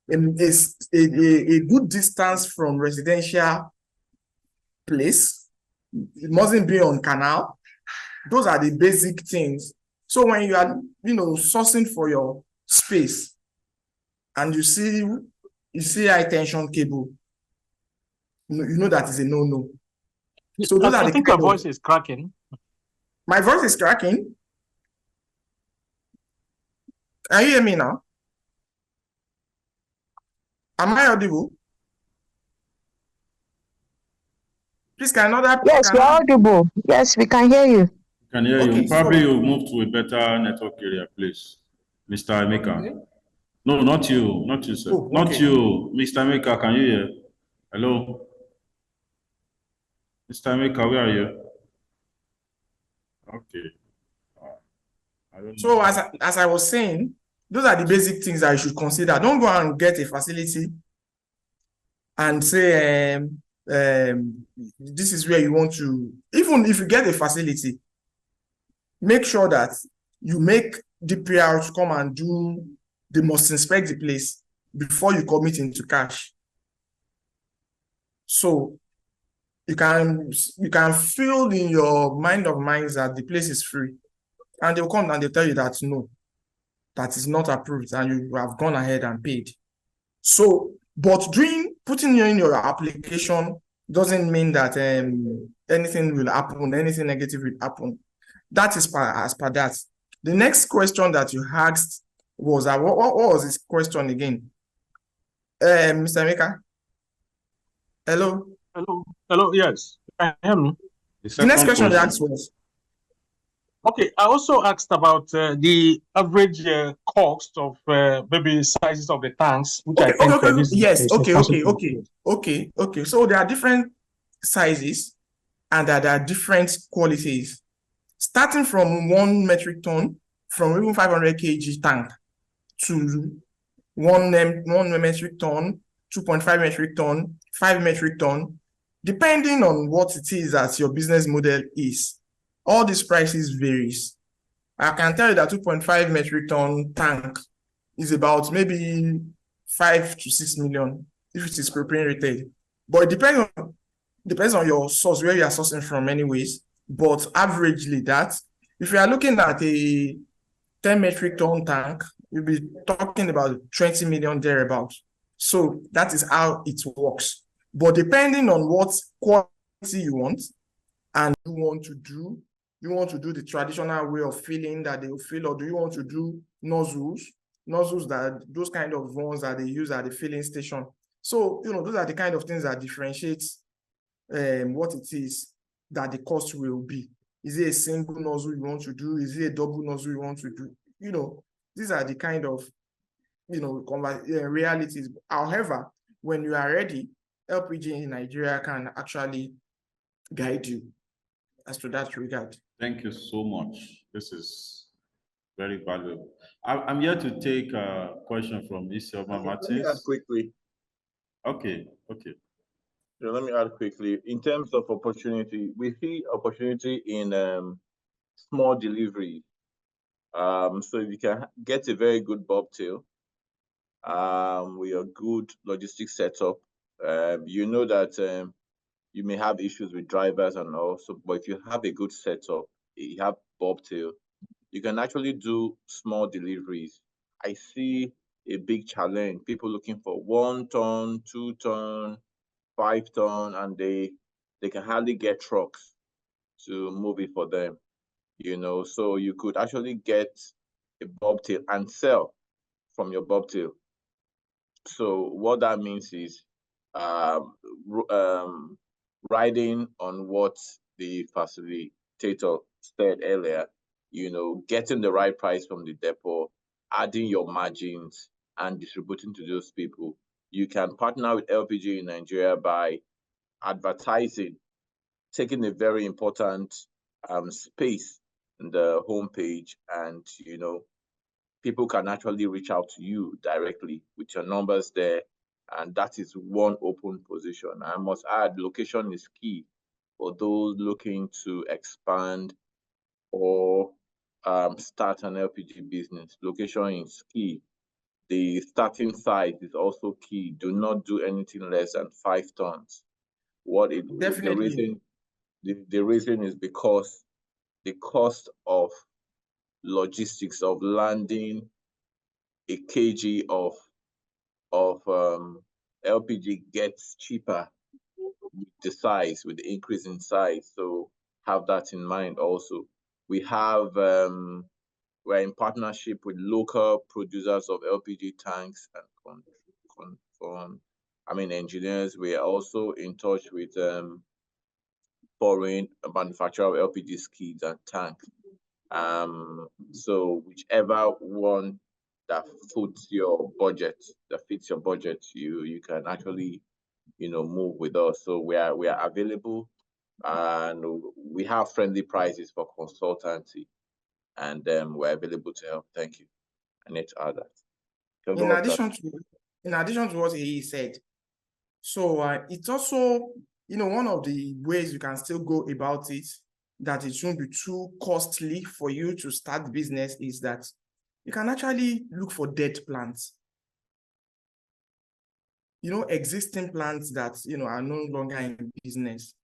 Is a good distance from residential place. It mustn't be on canal. Those are the basic things. So when you are, sourcing for your space and you see high tension cable, you know that is a no-no. So those I think your voice is cracking. My voice is cracking. Can you hear me now? Am I audible? Please, Yes, you're audible. Yes, we can hear you. Can hear you. Probably you'll move to a better network area, please. Mr. Emeka. Okay. No, not you. Not you, sir. Oh, okay. Not you. Mr. Emeka, can you hear? Hello? Mr. Emeka, where are you? Okay. I don't know. So as I was saying, those are the basic things that you should consider. Don't go and get a facility and say, this is where you want to, even if you get a facility, make sure that you make DPR to come and they must inspect the place before you commit into cash. So you can feel in your mind of minds that the place is free. And they'll come and they'll tell you that no, that is not approved and you have gone ahead and paid. So, but putting in your application doesn't mean that anything will happen, anything negative will happen. That is as per that. The next question that you asked was, what was this question again? Mr. Emeka? Hello? Hello, yes. Can you hear me? The next question you asked was? Okay, I also asked about the average cost of maybe sizes of the tanks, which I think yes. Okay. So there are different sizes and there are different qualities. Starting from 1 metric ton, from even 500 kg tank to 1 metric ton, 2.5 metric ton, 5 metric ton, depending on what it is that your business model is. All these prices varies. I can tell you that 2.5 metric ton tank is about maybe 5 to 6 million if it is propane rated. But it depends on your source, where you are sourcing from anyways. But averagely that, if you are looking at a 10 metric ton tank, you'll be talking about 20 million thereabouts. So that is how it works. But depending on what quality you want and you want to do the traditional way of filling that they will fill, or do you want to do nozzles that those kind of ones that they use at the filling station? So, those are the kind of things that differentiates what it is that the cost will be. Is it a single nozzle you want to do? Is it a double nozzle you want to do? These are the kind of, realities. However, when you are ready, LPG in Nigeria can actually guide you. as to that regard. Thank you so much. This is very valuable. I'm here to take a question from Isioma Let me add Martins. quickly. Okay. Yeah, let me add quickly. In terms of opportunity, we see opportunity in small delivery. So if you can get a very good bobtail, with a good logistics setup, you know that you may have issues with drivers and also, but if you have a good setup, you have bobtail, you can actually do small deliveries. I see a big challenge. People looking for 1 ton, 2 ton, 5 ton, and they can hardly get trucks to move it for them. So you could actually get a bobtail and sell from your bobtail. So what that means is um, riding on what the facilitator said earlier, getting the right price from the depot, adding your margins, and distributing to those people. You can partner with LPG in Nigeria by advertising, taking a very important space in the homepage, and people can actually reach out to you directly with your numbers there. And that is one open position. I must add, location is key for those looking to expand or start an LPG business. Location is key. The starting size is also key. Do not do anything less than 5 tons. Definitely. The reason is because the cost of logistics of landing a kg of LPG gets cheaper with the size, with the increase in size. So have that in mind also. We're in partnership with local producers of LPG tanks and engineers. We are also in touch with foreign manufacturer of LPG skids and tanks. So whichever one that fits your budget, you can actually, move with us. So we are available, and we have friendly prices for consultancy, and we're available to help. Thank you. I need to add that. You can In go on, sir. addition to what he said, so it's also, one of the ways you can still go about it, that it shouldn't be too costly for you to start business, is that you can actually look for dead plants. Existing plants that, are no longer in business.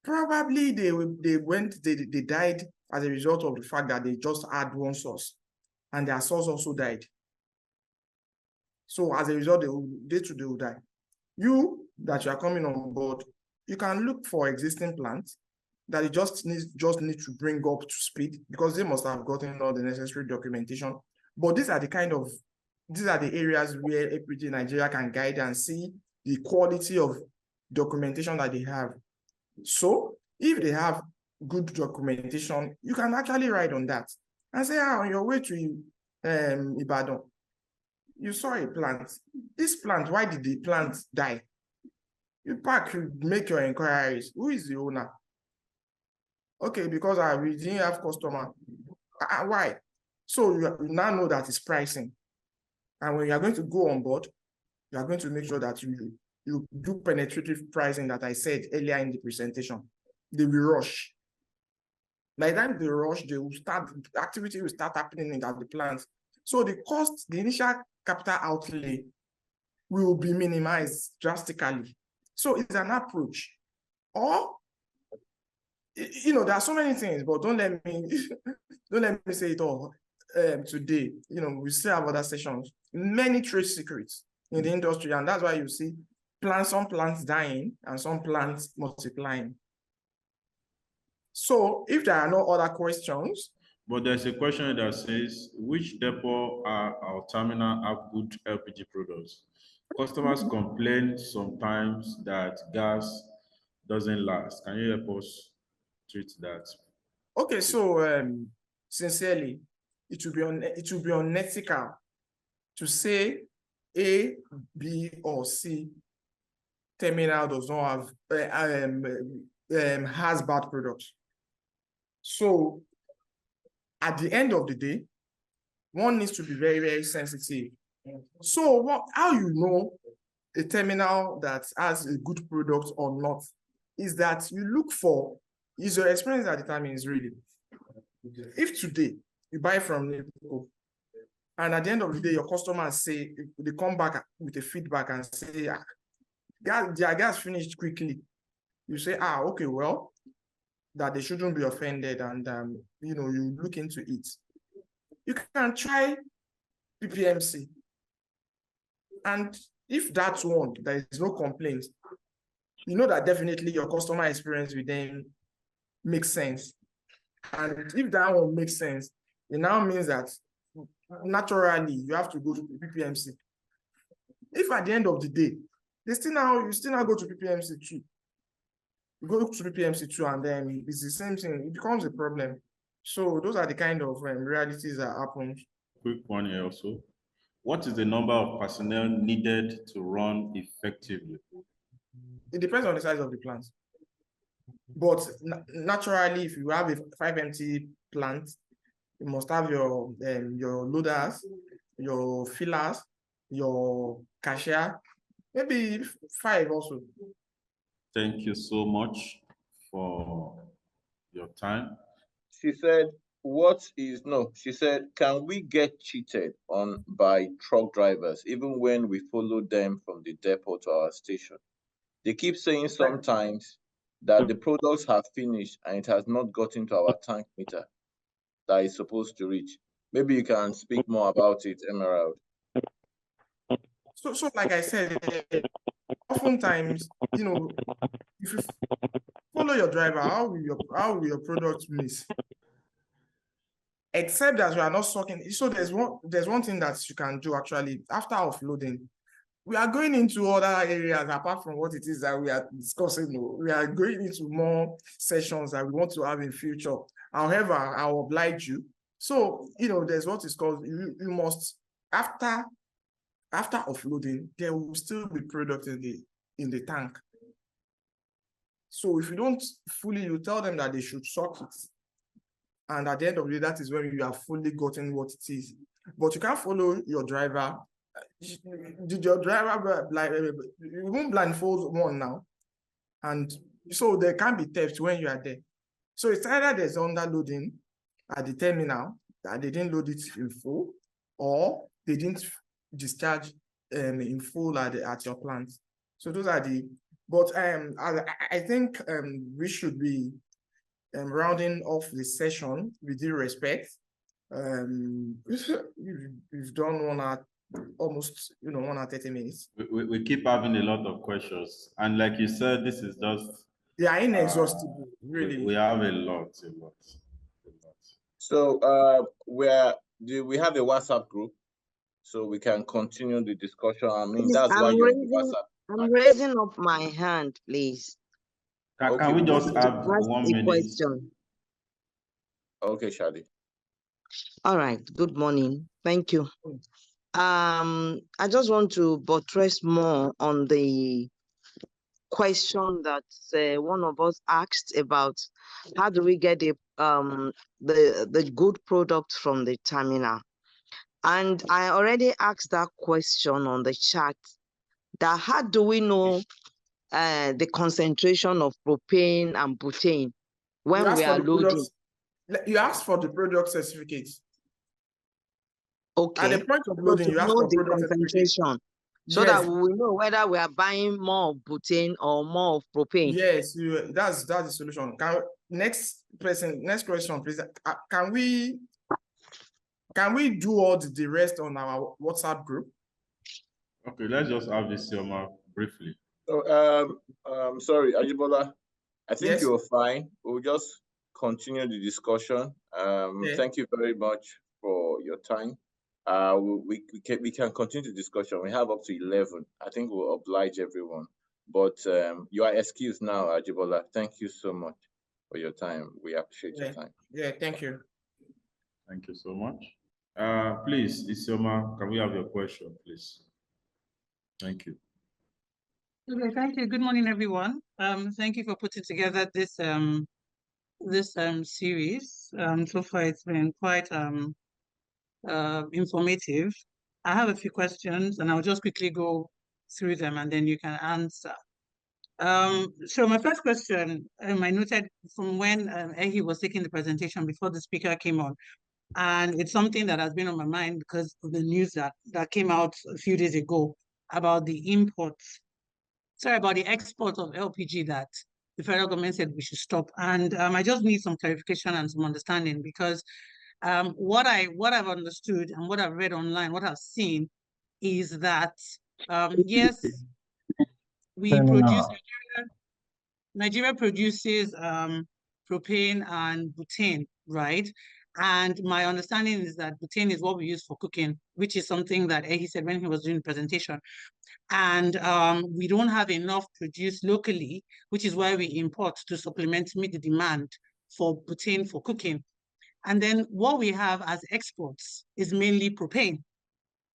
Probably they died as a result of the fact that they just had one source and their source also died. So as a result, they will die. You that you are coming on board, you can look for existing plants that you just need to bring up to speed, because they must have gotten all the necessary documentation. But these are the areas where LPG Nigeria can guide and see the quality of documentation that they have. So if they have good documentation, you can actually ride on that and say, on your way to Ibadan, you saw a plant. This plant, why did the plant die? You make your inquiries. Who is the owner? Okay, because we didn't have customer. Why? So you now know that it's pricing. And when you are going to go on board, you are going to make sure that you do penetrative pricing that I said earlier in the presentation. They will rush. By the time they rush, the activity will start happening at the plants. So the initial capital outlay will be minimized drastically. So it's an approach. Or, there are so many things, but don't let me say it all today. We still have other sessions, many trade secrets in the industry, and that's why you see some plants dying and some plants multiplying. So if there are no other questions. But there's a question that says, which depot our terminal have good LPG products? Customers complain sometimes that gas doesn't last. Can you help us treat that? Okay, so sincerely, it will be unethical to say A, B, or C terminal does not have has bad products. So at the end of the day, one needs to be very, very sensitive. So how you know a terminal that has a good product or not is that you look for, is your experience that determines really. If today you buy from Nico, and at the end of the day, your customers say, they come back with a feedback and say, their gas finished quickly. You say, okay, well, that they shouldn't be offended, and you know, you look into it. You can try PPMC. And if that's one, there is no complaint, you know that definitely your customer experience with them makes sense. And if that one makes sense, it now means that naturally you have to go to PPMC. If at the end of the day, you still now go to PPMC 2, you go to PPMC 2 and then it's the same thing, it becomes a problem. So those are the kind of realities that happen. Quick one here also. What is the number of personnel needed to run effectively? It depends on the size of the plant. But naturally, if you have a 5 MT plant, you must have your loaders, your fillers, your cashier, maybe 5 also. Thank you so much for your time. She said, she said, can we get cheated on by truck drivers even when we follow them from the depot to our station? They keep saying sometimes that the products have finished and it has not gotten to our tank meter that is supposed to reach. Maybe you can speak more about it, Emerald. So like I said, oftentimes, you know, if you follow your driver, how will your product miss? Except that you are not sucking. So there's one thing that you can do actually after offloading. We are going into other areas apart from what it is that we are discussing. We are going into more sessions that we want to have in future. However, I'll oblige you. So, you know, there's what is called, you must, after offloading, there will still be product in the tank. So if you don't fully, you tell them that they should suck it. And at the end of the day, that is when you have fully gotten what it is. But you can't follow your driver. Did your driver you won't blindfold one now, and so there can be theft when you are there. So it's either there's underloading at the terminal that they didn't load it in full, or they didn't discharge in full at your plant. So those are the. But I think we should be rounding off the session with due respect. We've done 1 hour. Almost 1 hour 30 minutes. We keep having a lot of questions, and like you said, this is just they are inexhaustible. Really, we have a lot. So do we have a WhatsApp group so we can continue the discussion? I mean, that's why you're in the WhatsApp. I'm raising up my hand, please. Can we just have 1 minute? Question. Okay, Shadi. All right. Good morning. Thank you. I just want to buttress more on the question that one of us asked about how do we get the good product from the terminal. And I already asked that question on the chat, that how do we know the concentration of propane and butane when we are loading? You ask for the product certificates. Okay. At the point of loading, you ask for the concentration. So that we will know whether we are buying more of butane or more of propane. Yes, that's the solution. Next question, please. Can we do all the rest on our WhatsApp group? Okay, let's just have this briefly. So, sorry, Ajibola. I think yes. You're fine. We'll just continue the discussion. Thank you very much for your time. We can continue the discussion. We have up to 11. I think we'll oblige everyone. But you are excused now, Ajibola. Thank you so much for your time. We appreciate your time. Yeah, thank you. Thank you so much. Please, Isioma, can we have your question, please? Thank you. Okay, thank you. Good morning, everyone. Thank you for putting together this this series. So far it's been quite informative. I have a few questions and I'll just quickly go through them and then you can answer. So my first question, I noted from when Ehi was taking the presentation before the speaker came on, and it's something that has been on my mind because of the news that came out a few days ago about the export of LPG that the federal government said we should stop. And I just need some clarification and some understanding because what I've understood and what I've read online, what I've seen is that yes, we produce Nigeria produces propane and butane, right? And my understanding is that butane is what we use for cooking, which is something that he said when he was doing the presentation. And we don't have enough produced locally, which is why we import to supplement to meet the demand for butane for cooking. And then what we have as exports is mainly propane,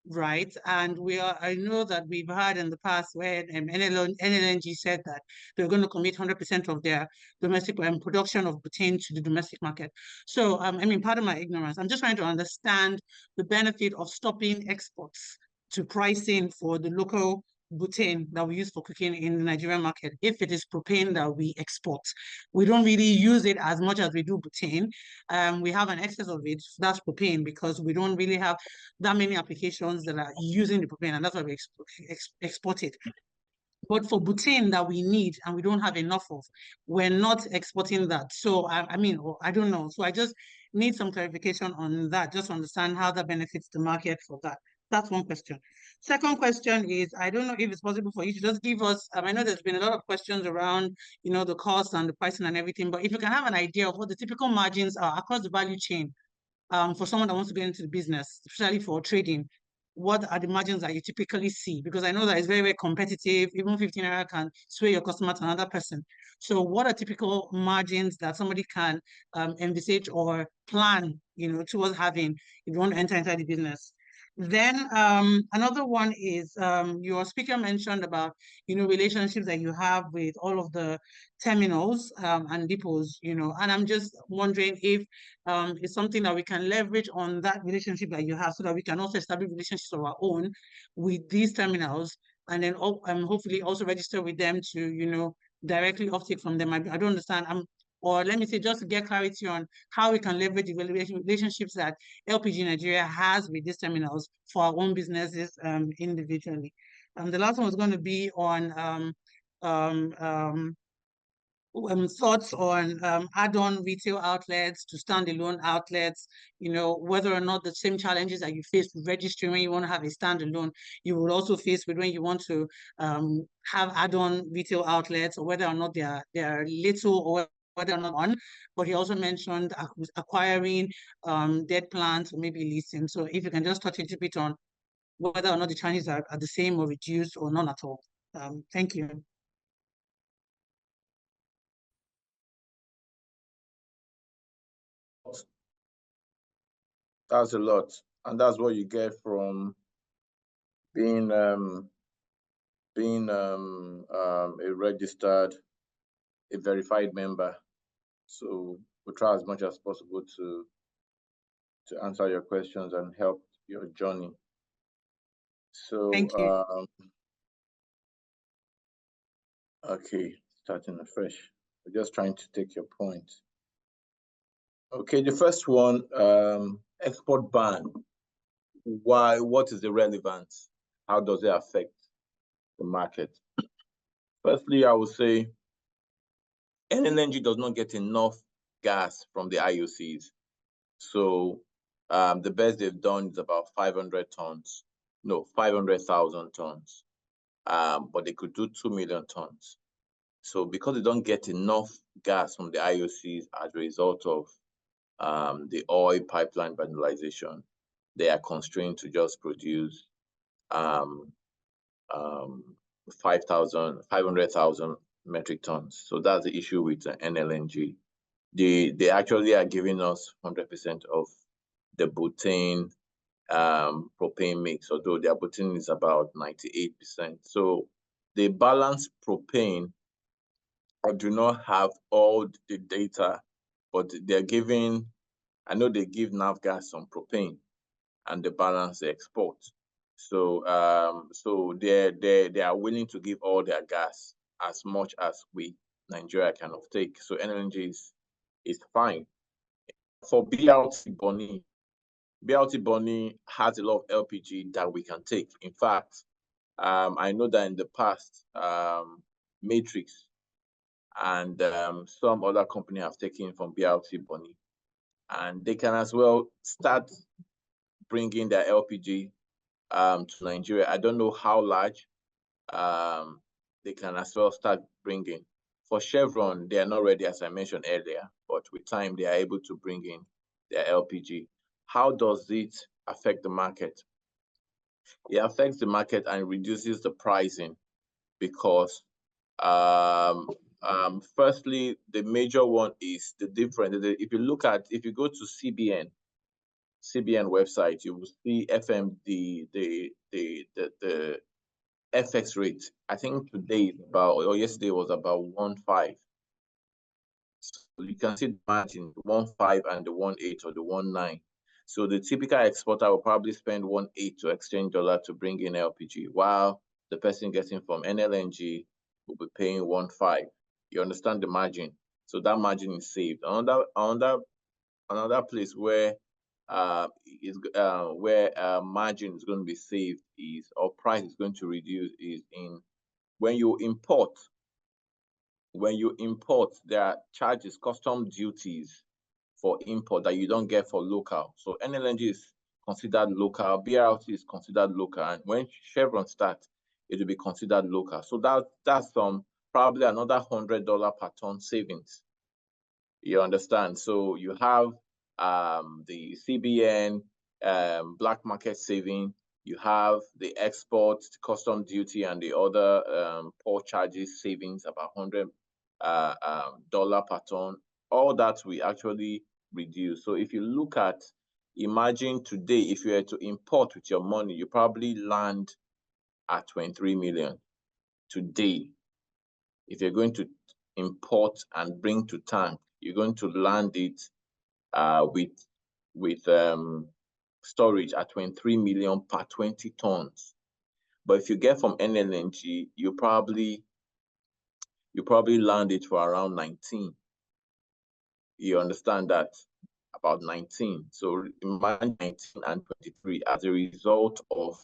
right? And I know that we've heard in the past where NLNG said that they're going to commit 100% of their domestic production of butane to the domestic market. So, I mean, pardon my ignorance. I'm just trying to understand the benefit of stopping exports to pricing for the local butane that we use for cooking in the Nigerian market if it is propane that we export. We don't really use it as much as we do butane. We have an excess of it, that's propane, because we don't really have that many applications that are using the propane, and that's why we export it. But for butane that we need and we don't have enough of, we're not exporting that. So, I mean, I don't know. So I just need some clarification on that, just to understand how that benefits the market for that. That's one question. Second question is, I don't know if it's possible for you to just give us, I know there's been a lot of questions around, the cost and the pricing and everything, but if you can have an idea of what the typical margins are across the value chain for someone that wants to get into the business, especially for trading, what are the margins that you typically see? Because I know that it's very, very competitive. Even 15 naira can sway your customer to another person. So what are typical margins that somebody can envisage or plan, towards having if you want to enter inside the business? Then another one is your speaker mentioned about, relationships that you have with all of the terminals and depots, and I'm just wondering if it's something that we can leverage on that relationship that you have so that we can also establish relationships of our own with these terminals and then hopefully also register with them to, directly offtake from them. I don't understand. Or let me say, just to get clarity on how we can leverage the relationships that LPG Nigeria has with these terminals for our own businesses individually. The last one was going to be on thoughts on add-on retail outlets to standalone outlets, whether or not the same challenges that you face with registering when you want to have a standalone, you will also face with when you want to have add-on retail outlets, or whether or not they are little or whether or not on. But he also mentioned acquiring dead plants or maybe leasing. So if you can just touch a little bit on whether or not the challenges are the same or reduced or none at all. Thank you. That's a lot, and that's what you get from being a registered, a verified member. So we'll try as much as possible to answer your questions and help your journey. So thank you. Okay, starting afresh. We're just trying to take your point. Okay, the first one, export ban. Why? What is the relevance? How does it affect the market? Firstly, I would say NLNG does not get enough gas from the IOCs. So the best they've done is about 500,000 tons. But they could do 2 million tons. So because they don't get enough gas from the IOCs as a result of the oil pipeline vandalization, they are constrained to just produce 500,000 metric tons. So that's the issue with NLNG. They actually are giving us 100% of the butane propane mix, although their butane is about 98%. So they balance propane. I do not have all the data but they're giving, I know they give NavGas some propane and the balance they export. So so they are willing to give all their gas as much as Nigeria can take. So LNG is fine. For BRT Bonny has a lot of LPG that we can take. In fact, I know that in the past, Matrix and some other company have taken from BRT Bonny, and they can as well start bringing their LPG to Nigeria. I don't know how large they can as well start bringing. For Chevron, they are not ready, as I mentioned earlier, but with time, they are able to bring in their LPG. How does it affect the market? It affects the market and reduces the pricing because firstly, the major one is the difference. If you go to CBN website, you will see the FX rate. I think today is or yesterday was about 1.5. So you can see the margin, 1.5 and the 1.8 or the 1.9. So the typical exporter will probably spend 1.8 to exchange dollar to bring in LPG, while the person getting from NLNG will be paying 1.5. You understand the margin? So that margin is saved. Another place where margin is going to be saved or price is going to reduce is in when you import. When you import, there are charges, custom duties for import that you don't get for local. So NLNG is considered local, BRT is considered local, and when Chevron starts, it will be considered local. So that's probably another $100 per ton savings. You understand? So you have the CBN black market saving, you have the export custom duty and the other port charges savings about $100 per ton. All that we actually reduce. So if you look at, imagine today, if you were to import with your money, you probably land at 23 million today. If you're going to import and bring to tank, you're going to land it with storage at 23 million per 20 tons. But if you get from NLNG, you probably land it for around 19. You understand that? About 19. So imagine 19 and 23 as a result of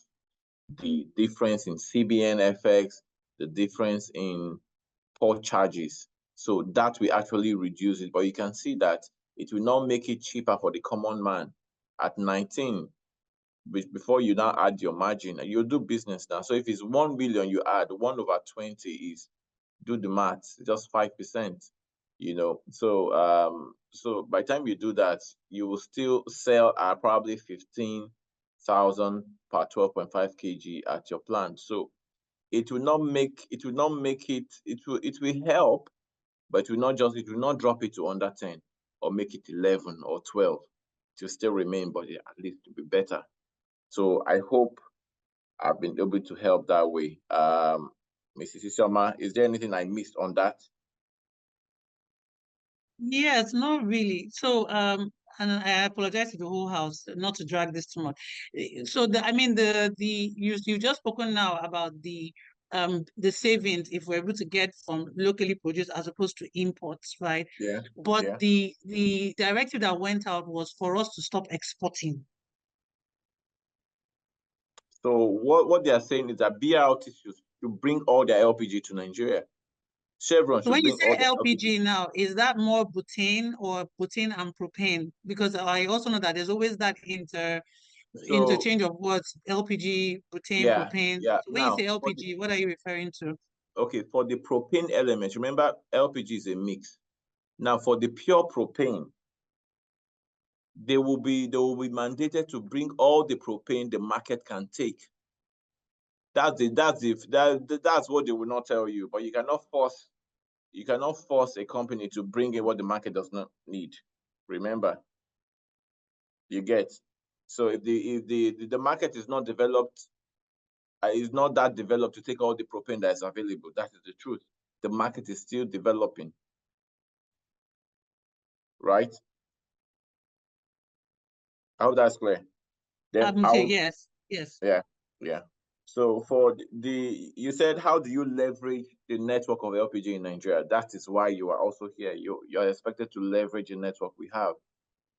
the difference in CBN FX, the difference in port charges. So that will actually reduce it. But you can see that it will not make it cheaper for the common man at 19. Before you now add your margin, you do business now. So if it's 1 million, you add 1/20 is, do the math, just 5%. So by the time you do that, you will still sell at probably 15,000 per 12.5 kg at your plant. So it will not help, but it will not drop it to under 10 or make it 11 or 12. It will still remain, but at least to be better. So I hope I've been able to help that way. Mrs. Isioma, is there anything I missed on that? Yes, not really. So, and I apologize to the whole house not to drag this too much. So you just spoken now about the savings if we're able to get from locally produced as opposed to imports, right? Yeah. But yeah. the directive that went out was for us to stop exporting. So what they are saying is that BRT should bring all their LPG to Nigeria. Chevron should when you bring say all the LPG now, is that more butane or butane and propane? Because I also know that there's always that interchange of words, LPG, butane, propane. Yeah. So when you say LPG, what are you referring to? Okay, for the propane element, remember LPG is a mix. Now for the pure propane, they will be mandated to bring all the propane the market can take. That's what they will not tell you, but you cannot force a company to bring in what the market does not need. Remember, you get. So if the market is not developed, is not that developed to take all the propane that is available, that is the truth. The market is still developing. right? I hope that's clear. Then yes. yeah. So for you said, how do you leverage the network of LPG in Nigeria? That is why you are also here. You're expected to leverage the network we have,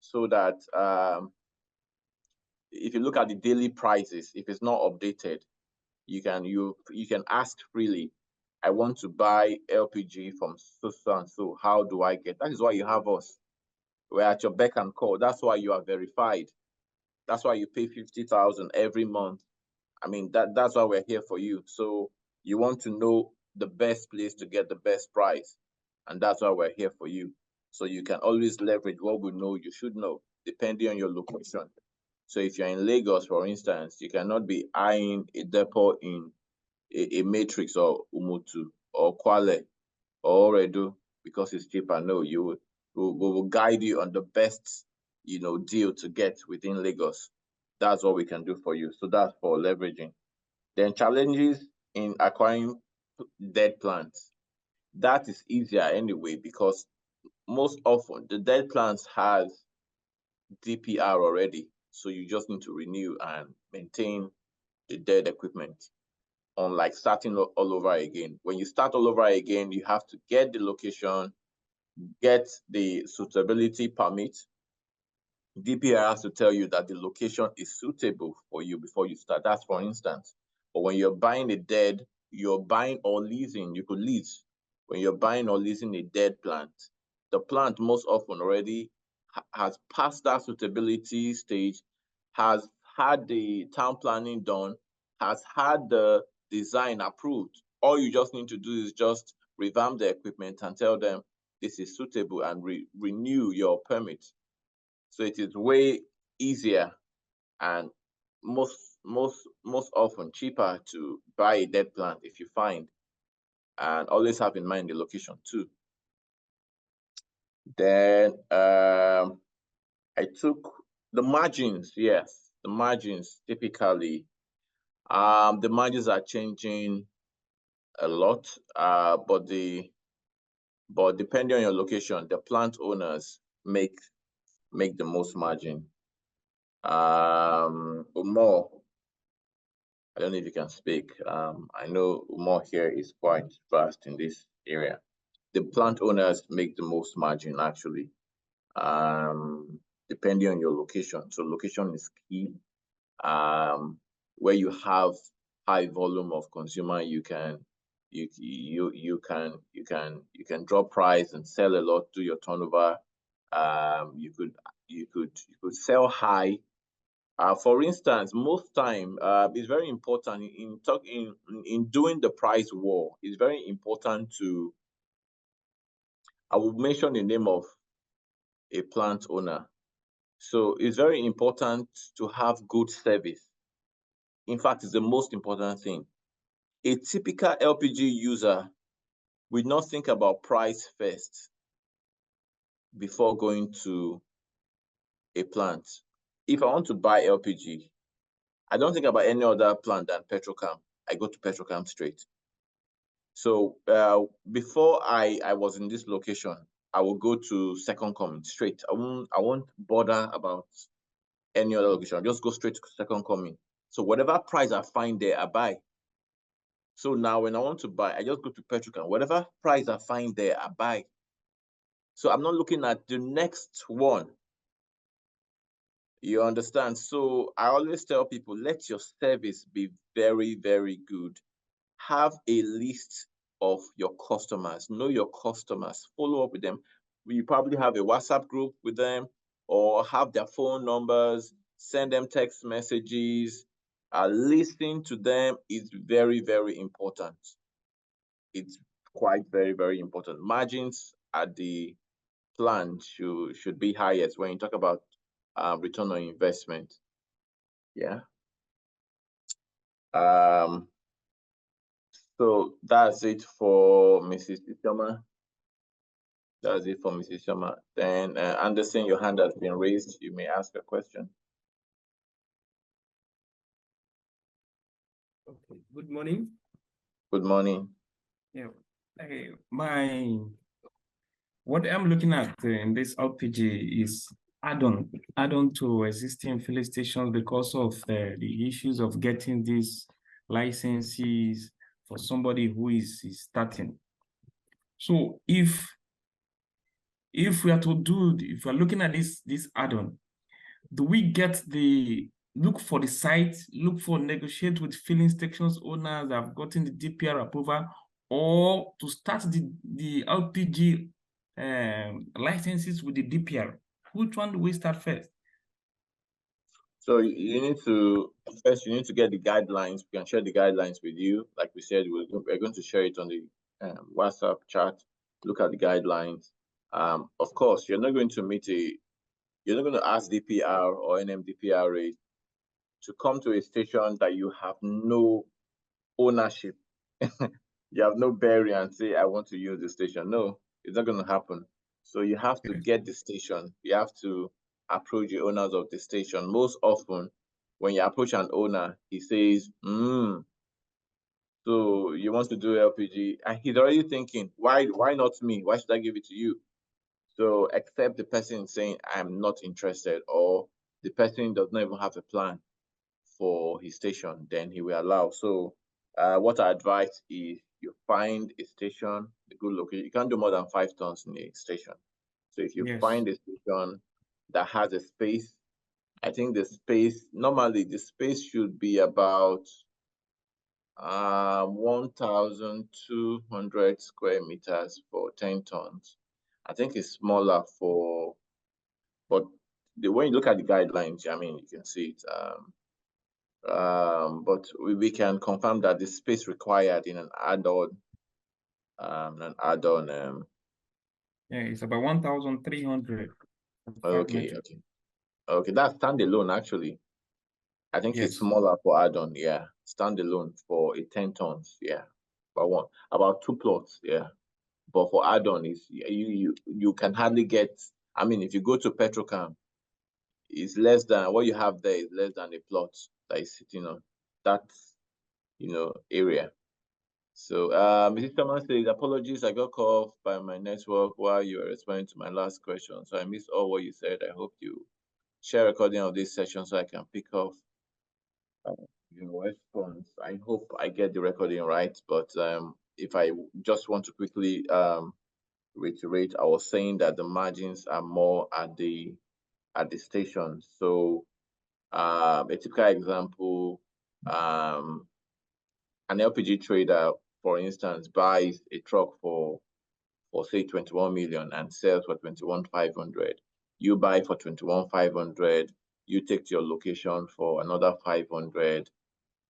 so that if you look at the daily prices, if it's not updated, you can ask freely. I want to buy LPG from so and so. How do I get? That is why you have us. We're at your beck and call. That's why you are verified. That's why you pay 50,000 every month. I mean, that's why we're here for you. So you want to know the best place to get the best price, and that's why we're here for you. So you can always leverage what we know you should know, depending on your location. So if you're in Lagos, for instance, you cannot be eyeing a depot in a Matrix or Umutu or Kwale or Oredo because it's cheaper. No, we will guide you on the best, deal to get within Lagos. That's what we can do for you. So that's for leveraging. Then challenges in acquiring dead plants. That is easier anyway, because most often the dead plants has DPR already. So you just need to renew and maintain the dead equipment, unlike starting all over again. When you start all over again, you have to get the location, get the suitability permit. DPR has to tell you that the location is suitable for you before you start. That's for instance. But when you're buying a dead, you're buying or leasing, you could lease. When you're buying or leasing a dead plant, the plant most often already has passed that suitability stage, has had the town planning done, has had the design approved. All you just need to do is just revamp the equipment and tell them this is suitable and renew your permit. So it is way easier and most often cheaper to buy a dead plant if you find, and always have in mind the location too. Then I took the margins. Yes, the margins typically, the margins are changing a lot, but depending on your location, the plant owners make the most margin. More, I don't know if you can speak. I know Umar here is quite vast in this area. The plant owners make the most margin actually, depending on your location. So location is key. Where you have high volume of consumer, you can drop price and sell a lot, do your turnover. You could sell high. For instance, most time, it's very important in doing the price war. It's very important to. I will mention the name of a plant owner. So it's very important to have good service. In fact, it's the most important thing. A typical LPG user will not think about price first before going to a plant. If I want to buy LPG, I don't think about any other plant than Petrocam. I go to Petrocam straight. So before I was in this location, I will go to Second Coming straight. I won't bother about any other location. I'll just go straight to Second Coming. So whatever price I find there, I buy. So now when I want to buy, I just go to Petrocam. Whatever price I find there, I buy. So I'm not looking at the next one. You understand? So I always tell people, let your service be very, very good. Have a list of your customers. Know your customers. Follow up with them. You probably have a WhatsApp group with them or have their phone numbers. Send them text messages. Listening to them is very, very important. It's quite very, very important. Margins at the plant should be highest when you talk about return on investment. Yeah. So that's it for Mrs. Isioma. That's it for Mrs. Isioma. Then Anderson, your hand has been raised. You may ask a question. Okay. Good morning. Good morning. Yeah. My what I'm looking at in this LPG is add-on to existing filling stations because of the issues of getting these licenses for somebody who is starting. So if we are if we're looking at this add-on, do we get look for the site, look for negotiate with filling stations owners that have gotten the DPR approval, or to start the LPG licenses with the DPR? Which one do we start first? So you need to first you need to get the guidelines. We can share the guidelines with you. Like we said, we're going to share it on the WhatsApp chat. Look at the guidelines. Of course, you're not going to ask DPR or NMDPR rate to come to a station that you have no ownership. You have no bearing and say, I want to use the station. No, it's not going to happen. So you have to get the station. You have to approach the owners of the station. Most often, when you approach an owner, he says, so you want to do LPG? And he's already thinking, why not me? Why should I give it to you? So except the person saying, I'm not interested, or the person does not even have a plan for his station, then he will allow. So what I advise is you find a station, a good location. You can't do more than 5 tons in a station. So if you find a station that has a space, I think normally the space should be about 1,200 square meters for 10 tons. I think it's smaller but when you look at the guidelines, I mean, you can see it. But we can confirm that the space required in an add-on, yeah, it's about 1,300. Okay, that's standalone actually. I think it's smaller for add-on, yeah. Standalone for a 10 tons, yeah. About 2 plots, yeah. But for add-on, is you can hardly get. I mean, if you go to Petrocam, it's less than what you have there is less than a plot that is sitting on that area. So Mrs. Thomas says, apologies, I got cut off by my network while you were responding to my last question. So I missed all what you said. I hope you share a recording of this session so I can pick off your response. I hope I get the recording right, but if I just want to quickly reiterate, I was saying that the margins are more at the station. So a typical example, an LPG trader, for instance, buys a truck for say 21 million and sells for 21,500. You buy for 21,500. You take to your location for another 500.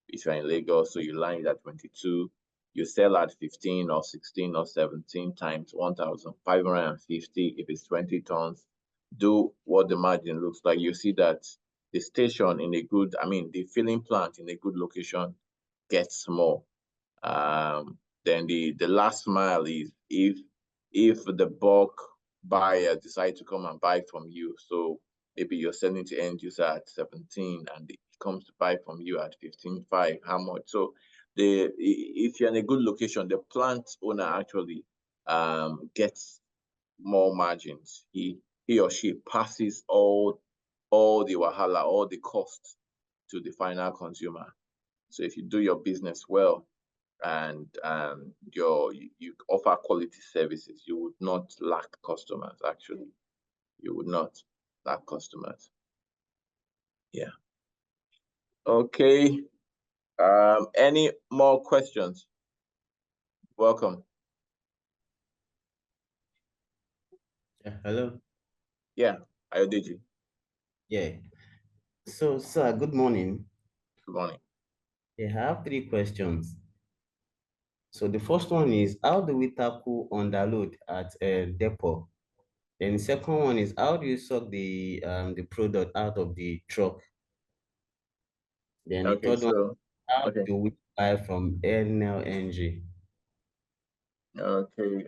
If you're in Lagos, so you line it at 22. You sell at 15 or 16 or 17 times 1,550 if it's 20 tons. Do what the margin looks like. You see that the station in a good, the filling plant in a good location gets more. Then the last mile is if the bulk buyer decide to come and buy from you. So maybe you're selling to end user at 17 and it comes to buy from you at 15.5. How much? So if you're in a good location, the plant owner actually gets more margins. He or she passes all the wahala, all the costs to the final consumer. So if you do your business well and you offer quality services, you would not lack customers. Actually, you would not lack customers. Yeah. Okay. Any more questions? Welcome. Yeah, hello. Yeah, Ayodeji. Yeah. So, sir, good morning. Good morning. Yeah, I have 3 questions. So the first one is, how do we tackle underload at a depot? Then the second one is, how do you suck the product out of the truck? Then the third one, how do we buy from NLNG? Okay.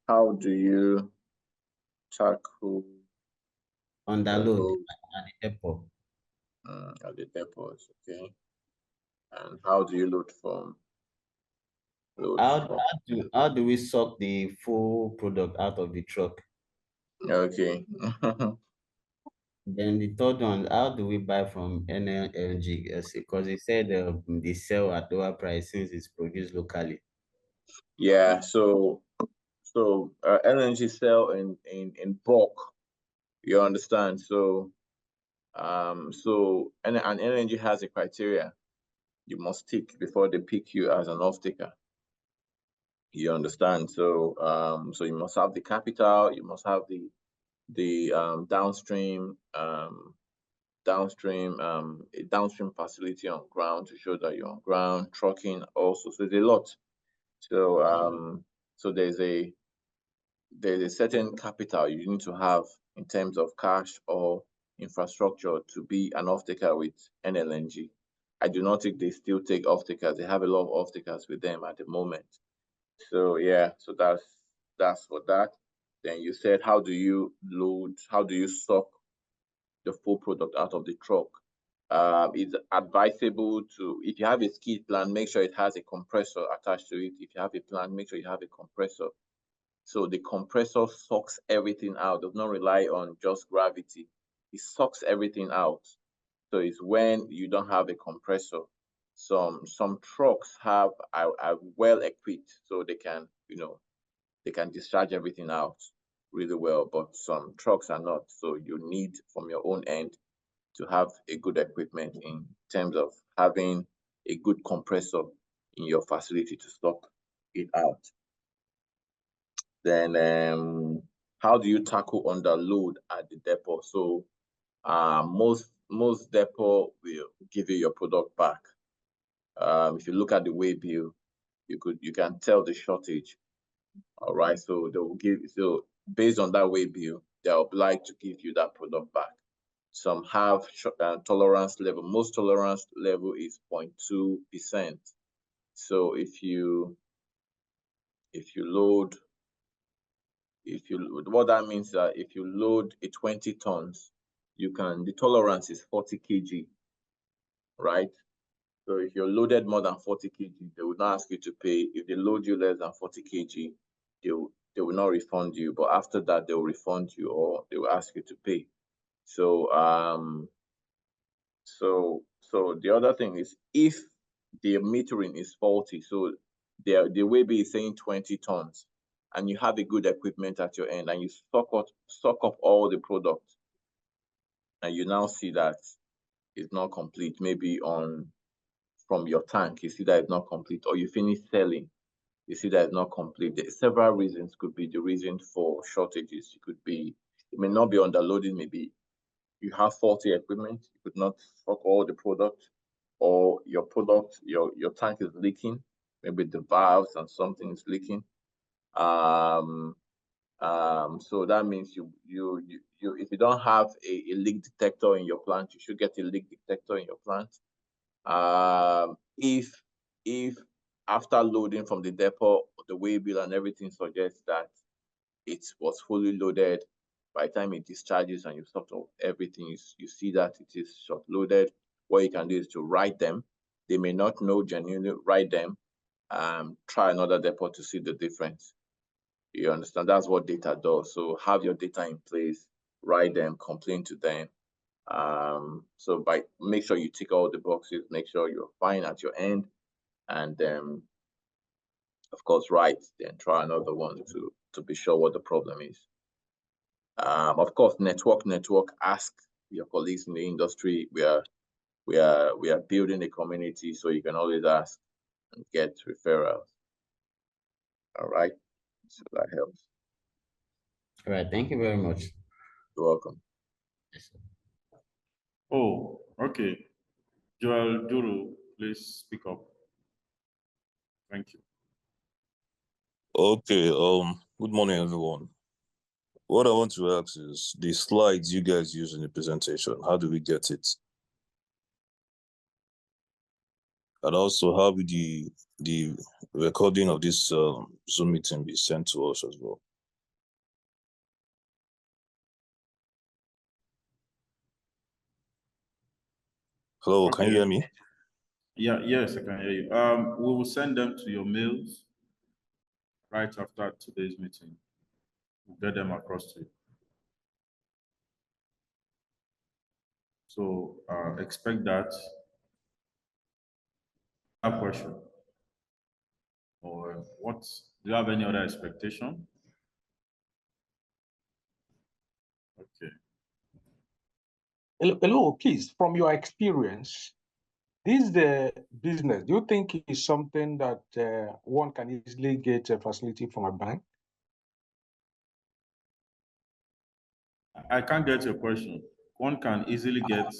How do you tackle underload at the depot? At the depots, okay. And how do you load from load. How do we suck the full product out of the truck? Okay. Then the third one, how do we buy from NLG? Because they said they sell at lower price since it's produced locally. Yeah, so LNG sell in bulk. You understand? So and LNG has a criteria you must tick before they pick you as an off-taker. You understand? So so you must have the capital, you must have the downstream downstream facility on ground to show that you're on ground, trucking also. So there's a lot. So so there's a certain capital you need to have in terms of cash or infrastructure to be an off-taker with NLNG. I do not think they still take off-takers. They have a lot of off-takers with them at the moment. So yeah, so that's for that. Then you said, how do you suck the full product out of the truck? It's advisable to, if you have a skid plant, make sure it has a compressor attached to it. If you have a plant, make sure you have a compressor. So the compressor sucks everything out, does not rely on just gravity. It sucks everything out. So it's when you don't have a compressor. Some trucks are well equipped, so they can, they can discharge everything out really well, but some trucks are not. So you need from your own end to have a good equipment in terms of having a good compressor in your facility to suck it out. Then how do you tackle underload at the depot? So most depot will give you your product back. If you look at the way bill, you can tell the shortage. All right, so they will give, so based on that way bill, they're obliged to give you that product back. Some have tolerance level. Most tolerance level is 0.2%. So if you load, what that means is that if you load a 20 tons, the tolerance is 40 kg, right? So if you're loaded more than 40 kg, they will not ask you to pay. If they load you less than 40 kg, they will not refund you. But after that, they will refund you or they will ask you to pay. So so the other thing is, if the metering is faulty, so the way is saying 20 tons, and you have a good equipment at your end, and you stock up all the products, and you now see that it's not complete, maybe from your tank, you see that it's not complete, or you finish selling, you see that it's not complete. There are several reasons could be the reason for shortages. It may not be underloading, maybe you have faulty equipment, you could not stock all the product, or your tank is leaking, maybe the valves and something is leaking. So that means you if you don't have a leak detector in your plant, you should get a leak detector in your plant. If after loading from the depot, the way bill and everything suggests that it was fully loaded, by the time it discharges and you sort of everything, you see that it is short loaded, what you can do is to write them. They may not know genuinely, write them, try another depot to see the difference. You understand? That's what data does. So have your data in place, write them, complain to them. So make sure you tick all the boxes, make sure you're fine at your end, and of course then try another one to be sure what the problem is. Of course, network, ask your colleagues in the industry. We are building a community, so you can always ask and get referrals. All right, so that helps. All right, thank you very much. You're welcome. Yes, sir. Oh, okay. Joel Duru, please speak up. Thank you. Okay, good morning, everyone. What I want to ask is the slides you guys use in the presentation, how do we get it? And also, how will the recording of this Zoom meeting be sent to us as well? Hello, Can you hear me? Yeah, yes, I can hear you. We will send them to your mails. right after today's meeting. We'll get them across to you. So expect that. A question? Or what? Do you have any other expectation? Okay. Hello, please, from your experience, this business, do you think is something that one can easily get a facility from a bank? I can't get your question. One can easily get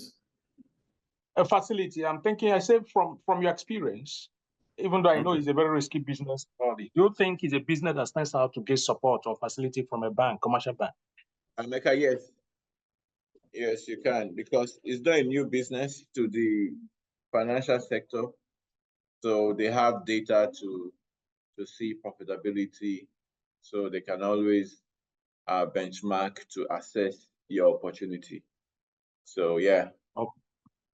A facility. I'm thinking, I said from your experience, even though I know Okay. it's a very risky business, do you think it's a business that stands out to get support or facility from a bank, commercial bank? Emeka, yes. Yes, you can, because it's not a new business to the financial sector. So they have data to see profitability. So they can always benchmark to assess your opportunity. So yeah. Okay.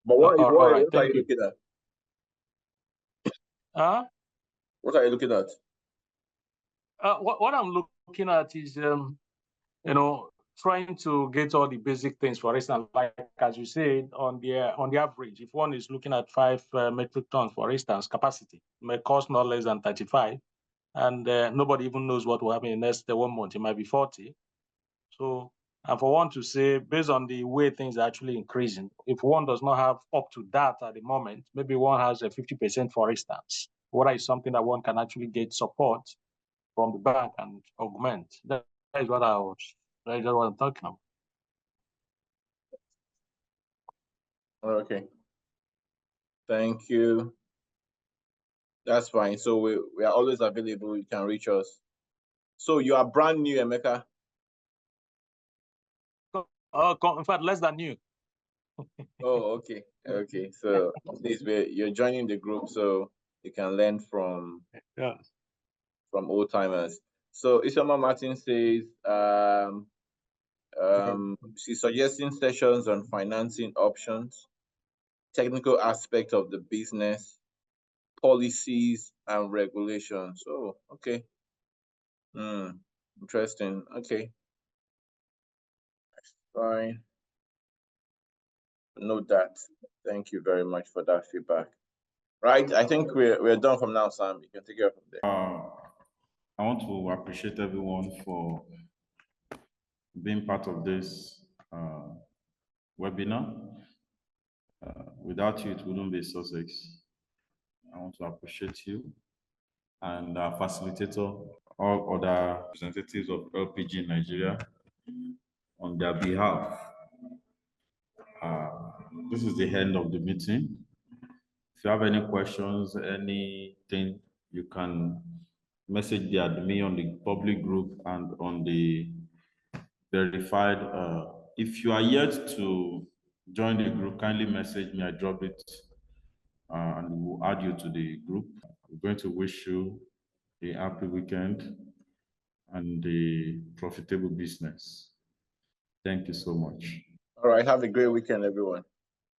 But All right, what are you thank you. looking at? What are you looking at? What I'm looking at is, trying to get all the basic things. For instance, like as you said, on the average, if one is looking at 5 metric tons, for instance, capacity, it may cost not less than 35, and nobody even knows what will happen in the next 1 month. It might be 40. So, and for one to say, based on the way things are actually increasing, if one does not have up to that at the moment, maybe one has a 50%, for instance. What is something that one can actually get support from the bank and augment? That is what I'm talking about. Okay. Thank you. That's fine. So we are always available. You can reach us. So you are brand new, Emeka? In fact, less than new. Oh, okay. Okay. So at least you're joining the group, so you can learn from old timers. So Isoma Martin says she's suggesting sessions on financing options, technical aspect of the business, policies and regulations. Oh, okay. Interesting. Okay. Fine. Note that. Thank you very much for that feedback. Right. I think we're done from now, Sam. You can take it from there. I want to appreciate everyone for being part of this webinar. Without you, it wouldn't be Sussex. I want to appreciate you and our facilitator, all other representatives of LPG Nigeria on their behalf. This is the end of the meeting. If you have any questions, anything, you can message the admin on the public group and on the verified. If you are yet to join the group, kindly message me. I drop it and we'll add you to the group. We're going to wish you a happy weekend and a profitable business. Thank you so much. All right. Have a great weekend, everyone.